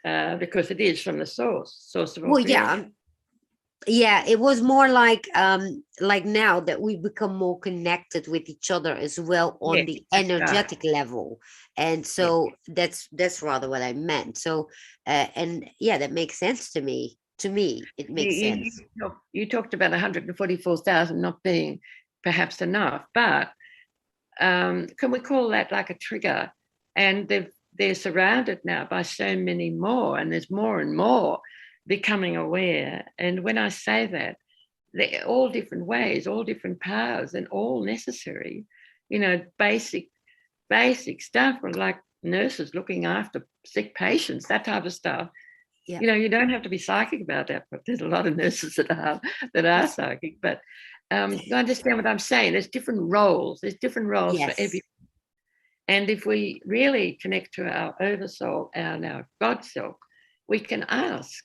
A: because it is from the source of all
B: Well,
A: creation.
B: yeah, it was more like now that we become more connected with each other as well on
A: Yes,
B: the
A: that's right.
B: energetic level. And
A: Yeah.
B: so that's rather what I meant. So and yeah, that makes sense to me. To me, it makes sense.
A: You talked about 144,000 not being perhaps enough, but can we call that like a trigger? And they're surrounded now by so many more, and there's more and more becoming aware. And when I say that, they're all different ways, all different paths, and all necessary. You know, basic stuff, like nurses looking after sick patients, that type of stuff.
B: Yeah.
A: You know, you don't have to be psychic about that, but there's a lot of nurses that are psychic. But you understand what I'm saying? There's different roles. There's different roles for every.
B: Yes.
A: And if we really connect to our oversoul and our God self, we can ask,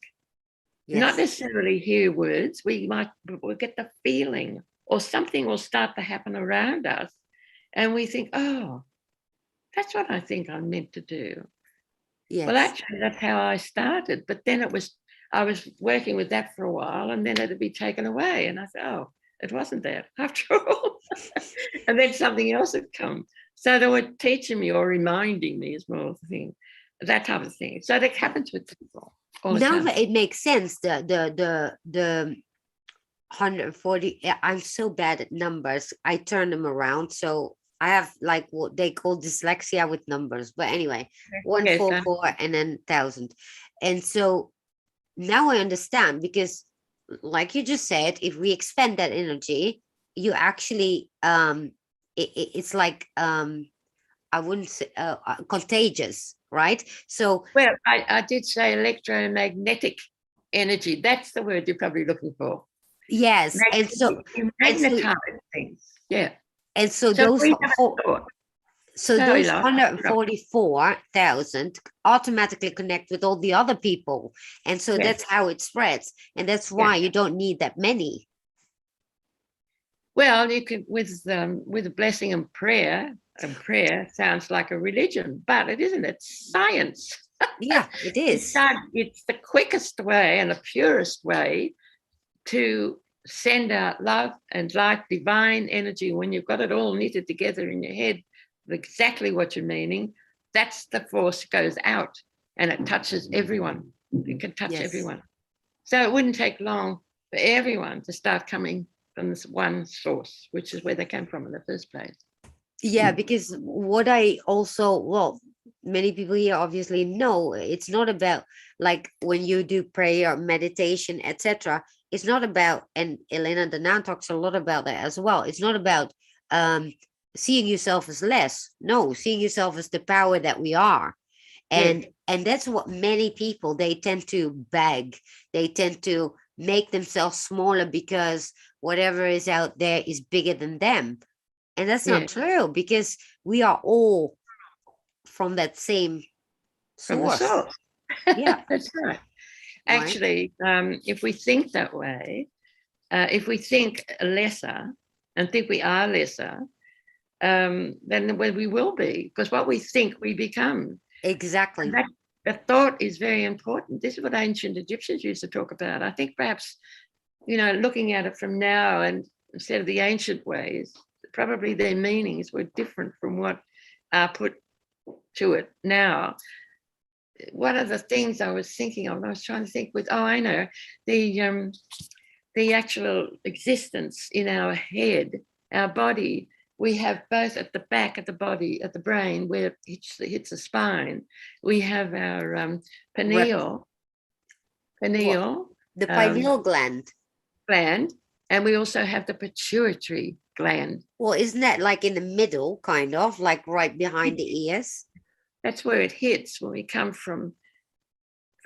A: not
B: Yes.
A: necessarily hear words. We'll get the feeling, or something will start to happen around us, and we think, oh, that's what I think I'm meant to do. Well,
B: Yes.
A: actually, that's how I started. But then I was working with that for a while, and then it'd be taken away. And I thought, oh, it wasn't that after all. And then something else had come. So they were teaching me or reminding me is more the thing, that type of thing. So that happens with people all the
B: Now
A: time.
B: that it makes sense, the 140, I'm so bad at numbers. I turn them around. So I have like what they call dyslexia with numbers. But anyway,
A: Yes,
B: 144 and then 1,000. And so now I understand, because like you just said, if we expend that energy, you actually it's like I wouldn't say contagious, right? So
A: well, I did say electromagnetic energy. That's the word you're probably looking for.
B: yes,
A: You
B: and so
A: magnetize things. Yeah.
B: and so
A: So
B: those
A: we have a
B: four,
A: thought.
B: so
A: Sorry,
B: those
A: love.
B: 144,000 automatically connect with all the other people, and so
A: Yes.
B: that's how it spreads, and that's
A: Yeah.
B: why you don't need that many.
A: Well, you can with a blessing and prayer. And prayer sounds like a religion, but it isn't. It's science.
B: Yeah, it is.
A: It's the quickest way and the purest way to send out love and light, divine energy. When you've got it all knitted together in your head, exactly what you're meaning, that's the force goes out and it touches everyone. It can touch
B: Yes.
A: everyone. So it wouldn't take long for everyone to start coming from this one source, which is where they came from in the first place.
B: Yeah, because what I also, well, many people here obviously know, it's not about like when you do prayer, meditation, etc. It's not about, and Elena Danan talks a lot about that as well. It's not about um seeing yourself as less. No, seeing yourself as the power that we are.
A: Yes.
B: And that's what many people, they tend to beg. They tend to make themselves smaller because whatever is out there is bigger than them. And that's not
A: Yeah.
B: true, because we are all from that same
A: From the
B: source.
A: source.
B: Yeah.
A: That's right.
B: Right.
A: Actually, if we think that way, if we think lesser and think we are lesser, then we will be, because what we think we become.
B: Exactly.
A: And that the thought is very important. This is what ancient Egyptians used to talk about. I think perhaps, looking at it from now and instead of the ancient ways, probably their meanings were different from what are put to it now. One of the things I was thinking of, I was trying to think with, I know, the actual existence in our head, our body, we have both at the back of the body, at the brain, where it hits the spine. We have our pineal,
B: The pineal gland.
A: gland, and we also have the pituitary gland.
B: Well, isn't that like in the middle, kind of like right behind the ears?
A: That's where it hits when we come from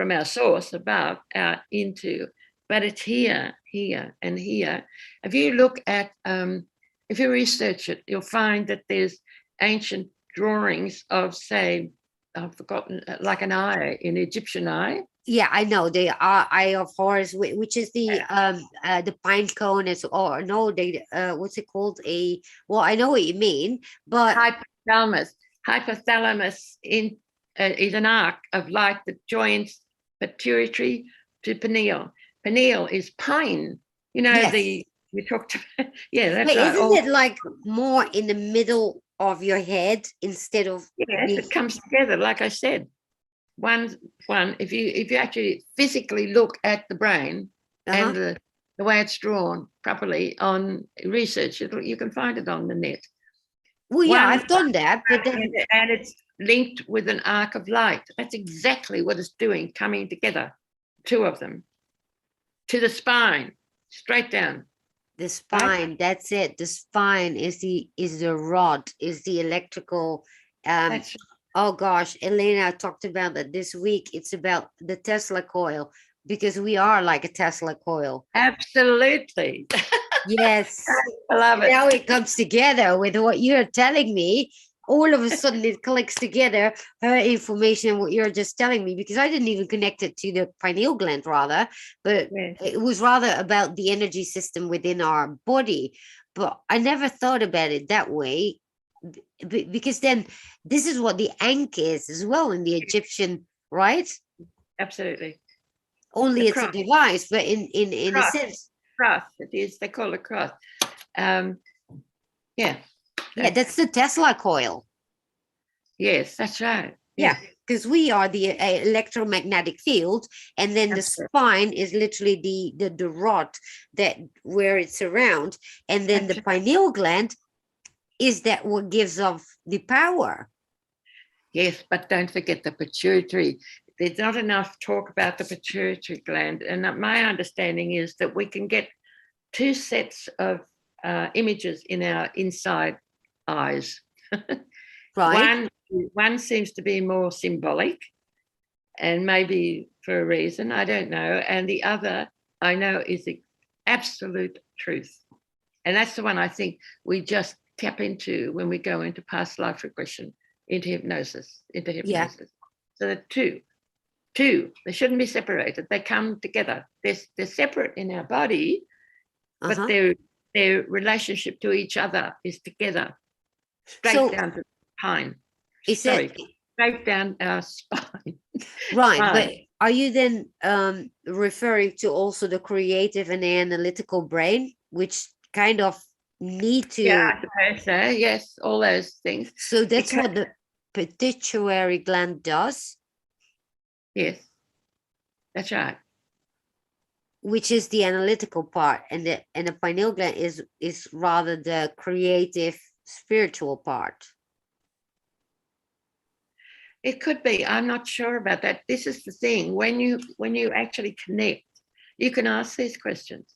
A: our source above out into, but it's here, and here. If you look at, if you research it, you'll find that there's ancient drawings of, say, I've forgotten, like an eye, an Egyptian eye.
B: Yeah, I know, the eye of Horus, which is the pine cone, is, or no, they what's it called? Well, I know what you mean, but
A: Hypothalamus. hypothalamus is an arc of light that joins pituitary to pineal. Pineal is pine. You know,
B: Yes.
A: we talked about, yeah, that's
B: But
A: right.
B: isn't it like more in the middle of your head instead of
A: Yes, it comes together, like I said. One, if you actually physically look at the brain and the way it's drawn properly on research, you can find it on the net.
B: Well, yeah, I've done that, but then
A: and it's linked with an arc of light. That's exactly what it's doing, coming together, two of them, to the spine, straight down.
B: the spine, right? That's it. The spine is the rod, is the electrical. Oh gosh, Elena talked about that this week. It's about the Tesla coil, because we are like a Tesla coil.
A: Absolutely.
B: Yes.
A: I love it.
B: Now it comes together with what you're telling me. All of a sudden it clicks together, her information, what you're just telling me, because I didn't even connect it to the pineal gland rather, but it was rather about the energy system within our body. But I never thought about it that way, because then this is what the ankh is as well in the Egyptian, right?
A: Absolutely.
B: Only it's a device, but in a sense.
A: Cross, it is, they call it cross. Yeah,
B: that's the Tesla coil.
A: Yes, that's right.
B: Yeah, because we are the electromagnetic field, and then the spine is literally the rod that where it's around, and then the pineal gland is that what gives off the power.
A: Yes, but don't forget the pituitary. There's not enough talk about the pituitary gland, and my understanding is that we can get two sets of images in our inside eyes.
B: Right.
A: One seems to be more symbolic, and maybe for a reason, I don't know. And the other, I know, is the absolute truth. And that's the one I think we just tap into when we go into past life regression, into hypnosis.
B: Yeah.
A: So the two, they shouldn't be separated. They come together. They're separate in our body, but their relationship to each other is together, straight down to the spine. Straight down our spine.
B: Right, but are you then referring to also the creative and the analytical brain, which kind of need to?
A: Yeah, I suppose so. Yes, all those things.
B: So that's what the pituitary gland does?
A: Yes, that's right.
B: Which is the analytical part, and the pineal gland is rather the creative, spiritual part.
A: It could be. I'm not sure about that. This is the thing. When you actually connect, you can ask these questions.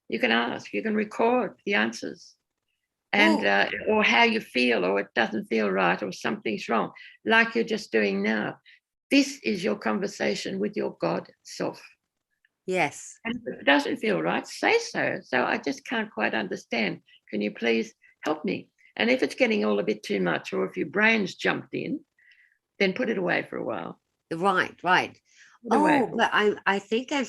A: You can record the answers, and or how you feel, or it doesn't feel right, or something's wrong, like you're just doing now. This is your conversation with your God self.
B: Yes.
A: And if it doesn't feel right, say so. So I just can't quite understand. Can you please help me? And if it's getting all a bit too much, or if your brain's jumped in, then put it away for a while.
B: Right. But I think it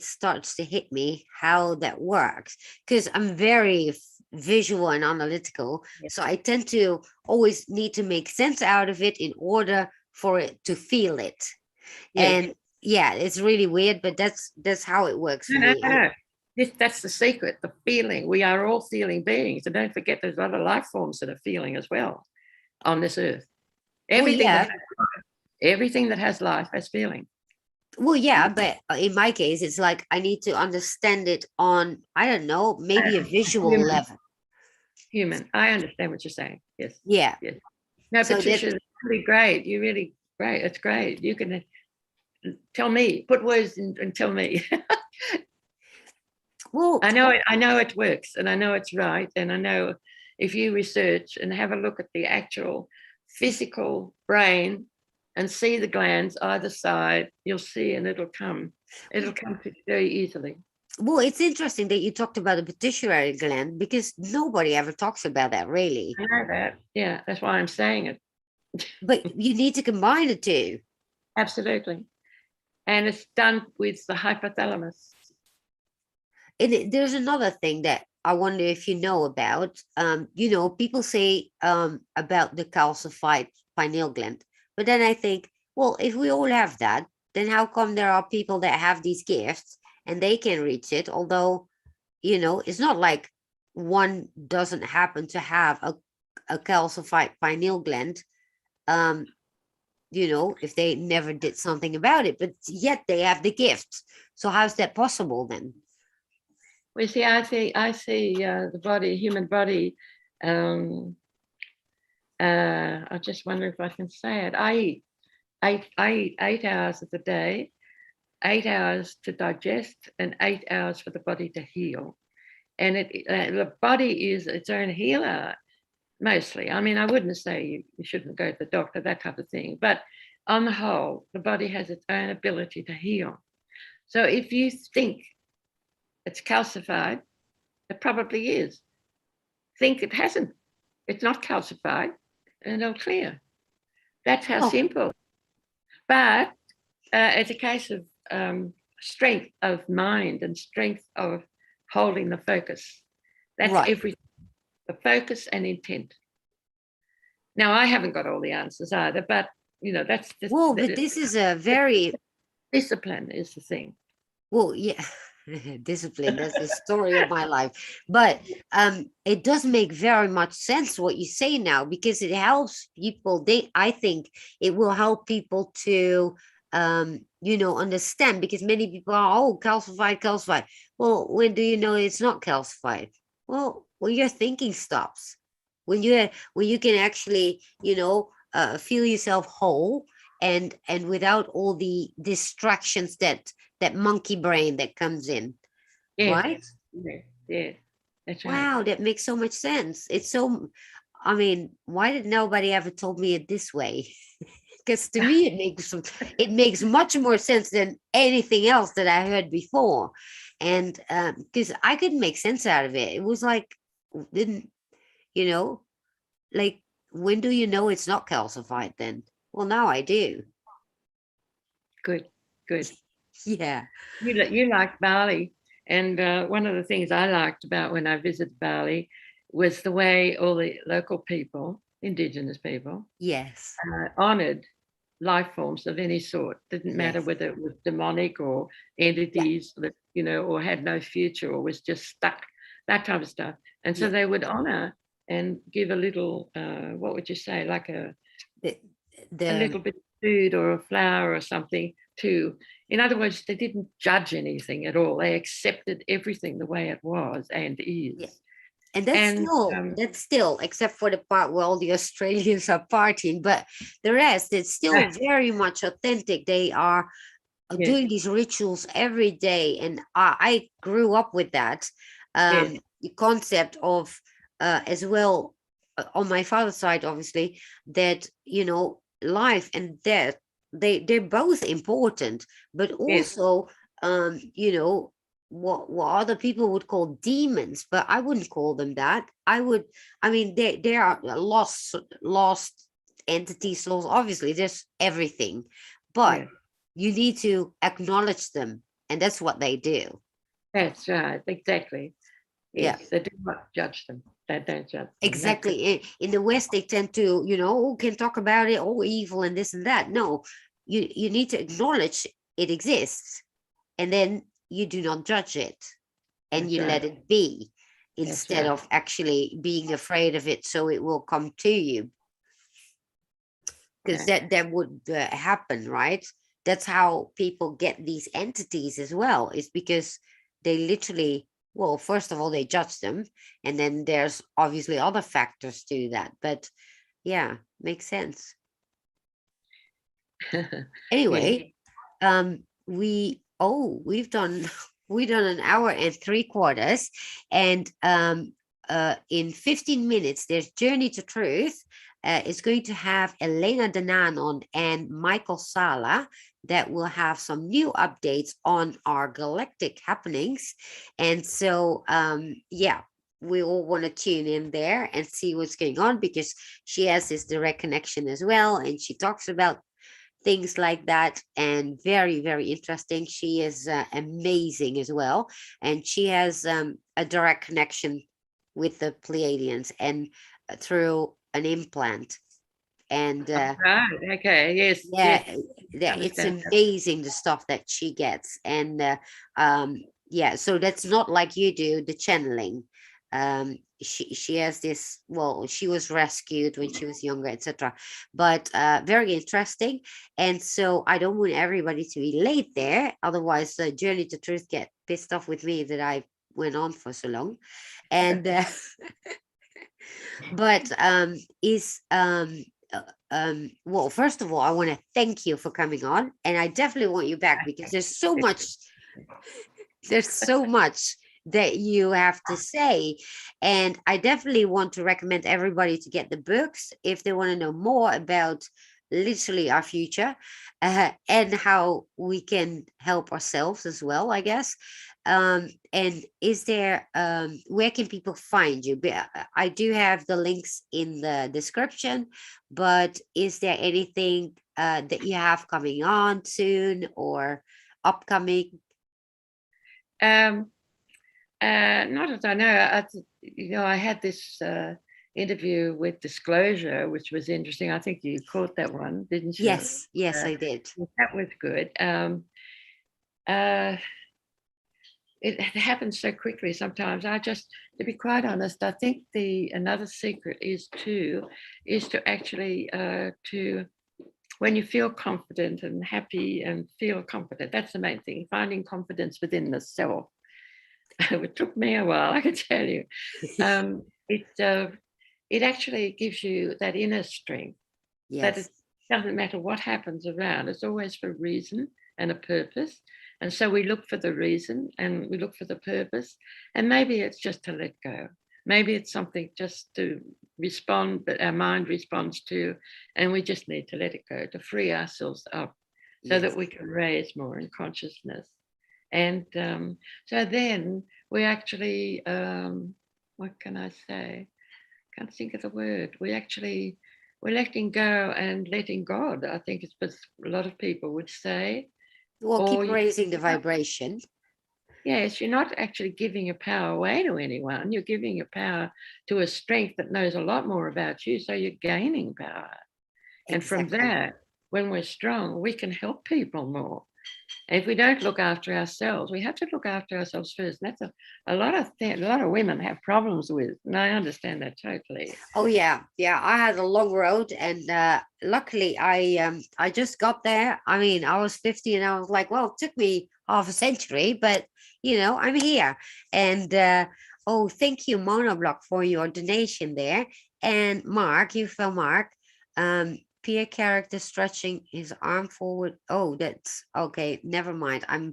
B: starts to hit me how that works, because I'm very visual and analytical. Yes. So I tend to always need to make sense out of it in order for it to feel it. Yes. And yeah, it's really weird, but that's how it works for me.
A: No. That's the secret, the feeling. We are all feeling beings. And don't forget there's other life forms that are feeling as well on this earth. Everything that has life has feeling.
B: Well, yeah, but in my case, it's like I need to understand it on, I don't know, maybe a visual level.
A: Human. I understand what you're saying. Yes.
B: Yeah.
A: Yes. No, so Patricia, it's really great. You're really great. It's great. You can tell me, put words in and tell me.
B: Well,
A: I know it works, and I know it's right, and I know if you research and have a look at the actual physical brain and see the glands either side, you'll see, and it'll come to you very easily.
B: Well, it's interesting that you talked about the pituitary gland, because nobody ever talks about that, really.
A: I know that. Yeah, that's why I'm saying it.
B: But you need to combine the two.
A: Absolutely. And it's done with the hypothalamus.
B: And there's another thing that I wonder if you know about, people say about the calcified pineal gland, but then I think, well, if we all have that, then how come there are people that have these gifts and they can reach it? Although, it's not like one doesn't happen to have a calcified pineal gland, um, if they never did something about it, but yet they have the gifts. So how's that possible then?
A: We see, I see the body, human body. I just wonder if I can say it. I eat 8 hours of the day, 8 hours to digest, and 8 hours for the body to heal. And the body is its own healer, mostly. I mean, I wouldn't say you shouldn't go to the doctor, that type of thing. But on the whole, the body has its own ability to heal. So if you think it's calcified, it probably is. Think it hasn't. It's not calcified, and it'll clear. That's how simple. But it's a case of strength of mind and strength of holding the focus. That's right. Everything. The focus and intent. Now, I haven't got all the answers either, but that's just.
B: Well, but this is a very
A: discipline is the thing.
B: Well, yeah. Discipline, that's the story of my life. But it does make very much sense what you say now, because it helps people. I think it will help people to understand, because many people are calcified. Well, when do you know it's not calcified? Well, when your thinking stops, when you can actually feel yourself whole, and without all the distractions that monkey brain that comes in.
A: Yeah.
B: Right?
A: Yeah. That's right.
B: Wow, that makes so much sense. It's so, I mean, why did nobody ever told me it this way? Because to me it makes much more sense than anything else that I heard before. And because I couldn't make sense out of it. It was like, like, when do you know it's not calcified then? Well, now I do.
A: Good.
B: Yeah.
A: You like Bali. And one of the things I liked about when I visited Bali was the way all the local people, Indigenous people,
B: yes,
A: honoured life forms of any sort. Didn't matter whether it was demonic or entities that, or had no future or was just stuck, that type of stuff. And so they would honour and give a little, what would you say, like a little bit of food or a flower or something to, in other words, they didn't judge anything at all. They accepted everything the way it was and is.
B: Yeah. And that's still, except for the part where all the Australians are partying, but the rest, it's still very much authentic. They are doing these rituals every day. And I grew up with that. The concept of, as well, on my father's side, obviously, that, life and death, they're both important, but also, what other people would call demons, but I wouldn't call them that. I mean, they are lost entities, souls. Obviously, there's everything, but you need to acknowledge them, and that's what they do.
A: That's right, exactly. Yes, they do not judge them. They don't judge them.
B: Exactly. In the West, they tend to, can talk about it, evil and this and that. No, you need to acknowledge it exists, and then you do not judge it, and you let it be, instead of actually being afraid of it, so it will come to you. Because that would happen, right? That's how people get these entities as well, is because they literally, well, first of all, they judge them, and then there's obviously other factors to that. But yeah, makes sense. Anyway, we've done an hour and 3/4, and in 15 minutes, there's Journey to Truth. It's going to have Elena Danan on and Michael Sala, that will have some new updates on our galactic happenings. And so, we all want to tune in there and see what's going on, because she has this direct connection as well. And she talks about things like that, and very, very interesting. She is amazing as well, and she has a direct connection with the Pleiadians, and through an implant. And
A: Right. Okay. Yes.
B: yeah,
A: Yes.
B: it's
A: Understand that.
B: amazing the stuff that she gets. And yeah, so that's not like you do the channeling. She has this, well, she was rescued when she was younger, etc. But very interesting. And so I don't want everybody to be late there, otherwise the Journey to Truth get pissed off with me that I went on for so long. And but is well, first of all, I want to thank you for coming on, and I definitely want you back because there's so much that you have to say. And I definitely want to recommend everybody to get the books if they want to know more about literally our future, and how we can help ourselves as well, I guess. And is there, where can people find you? I do have the links in the description, but is there anything that you have coming on soon or upcoming?
A: Um, not as I know. I had this interview with Disclosure, which was interesting. I think you caught that one, didn't you?
B: Yes, I did.
A: That was good. Uh, it happens so quickly sometimes. To be quite honest, I think another secret is to actually to when you feel confident and happy and feel confident. That's the main thing. Finding confidence within the self. It took me a while, I can tell you. It actually gives you that inner strength that it
B: Yes,
A: doesn't matter what happens around. It's always for a reason and a purpose. And so we look for the reason and we look for the purpose. And maybe it's just to let go. Maybe it's something just to respond, that our mind responds to, and we just need to let it go, to free ourselves up so
B: yes.
A: that we can raise more in consciousness. And so then we actually, what can I say? Can't think of the word. We're letting go and letting God. I think it's what a lot of people would say.
B: Well, keep
A: Or
B: raising the vibration.
A: yes, you're not actually giving your power away to anyone. You're giving your power to a strength that knows a lot more about you. So you're gaining power. And from
B: Exactly.
A: that, when we're strong, we can help people more. If we don't look after ourselves, we have to look after ourselves first. And that's a lot of women have problems with, and I understand that totally.
B: Oh yeah, yeah. I had a long road, and luckily I just got there. I mean, I was 50, and I was like, well, it took me half a century, but I'm here. And oh, thank you, Monoblock, for your donation there. And Mark, you feel Mark, peer character stretching his arm forward. Oh, that's okay. Never mind. I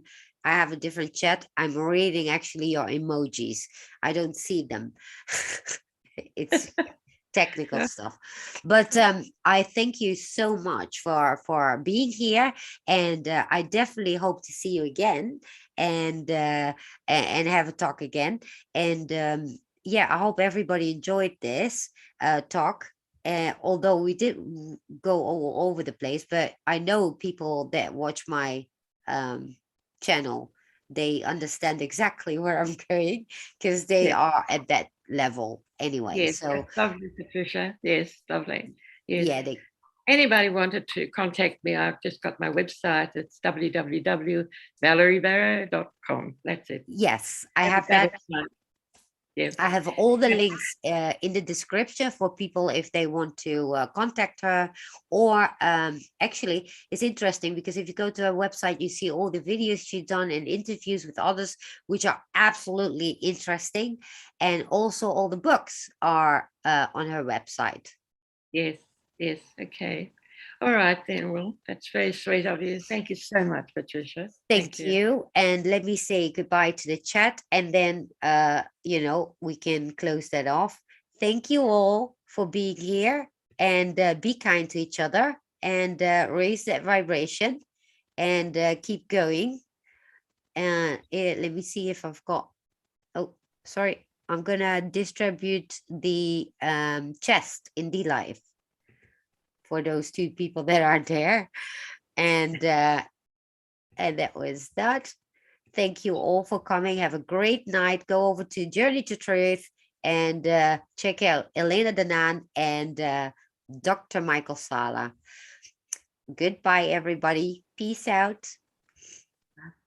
B: have a different chat. I'm reading actually your emojis. I don't see them. It's technical stuff, but I thank you so much for being here, and I definitely hope to see you again, and and have a talk again. And yeah, I hope everybody enjoyed this talk, although we did go all over the place, but I know people that watch my channel, they understand exactly where I'm going because they
A: Yes,
B: are at that level anyway.
A: yes,
B: So
A: that's lovely, Patricia. Yes, lovely. Yes.
B: yeah, they
A: Anybody wanted to contact me, I've just got my website. It's www.valeriebarrow.com. That's it.
B: yes, I
A: Have a
B: have
A: better
B: that.
A: time. Yeah.
B: I have all the links in the description for people if they want to contact her. Or actually, it's interesting because if you go to her website, you see all the videos she's done and interviews with others, which are absolutely interesting. And also, all the books are on her website.
A: Yes, yes. Okay. All right then. Well, that's very sweet of you. Thank you so much, Patricia. Thank
B: Thank
A: you.
B: you. And let me say goodbye to the chat, and then we can close that off. Thank you all for being here, and be kind to each other, and raise that vibration, and keep going. And let me see if I've got, oh, sorry. I'm gonna distribute the chest in the live for those two people that are there. And that was that. Thank you all for coming. Have a great night. Go over to Journey to Truth and check out Elena Danan and Dr. Michael Sala. Goodbye, everybody. Peace out.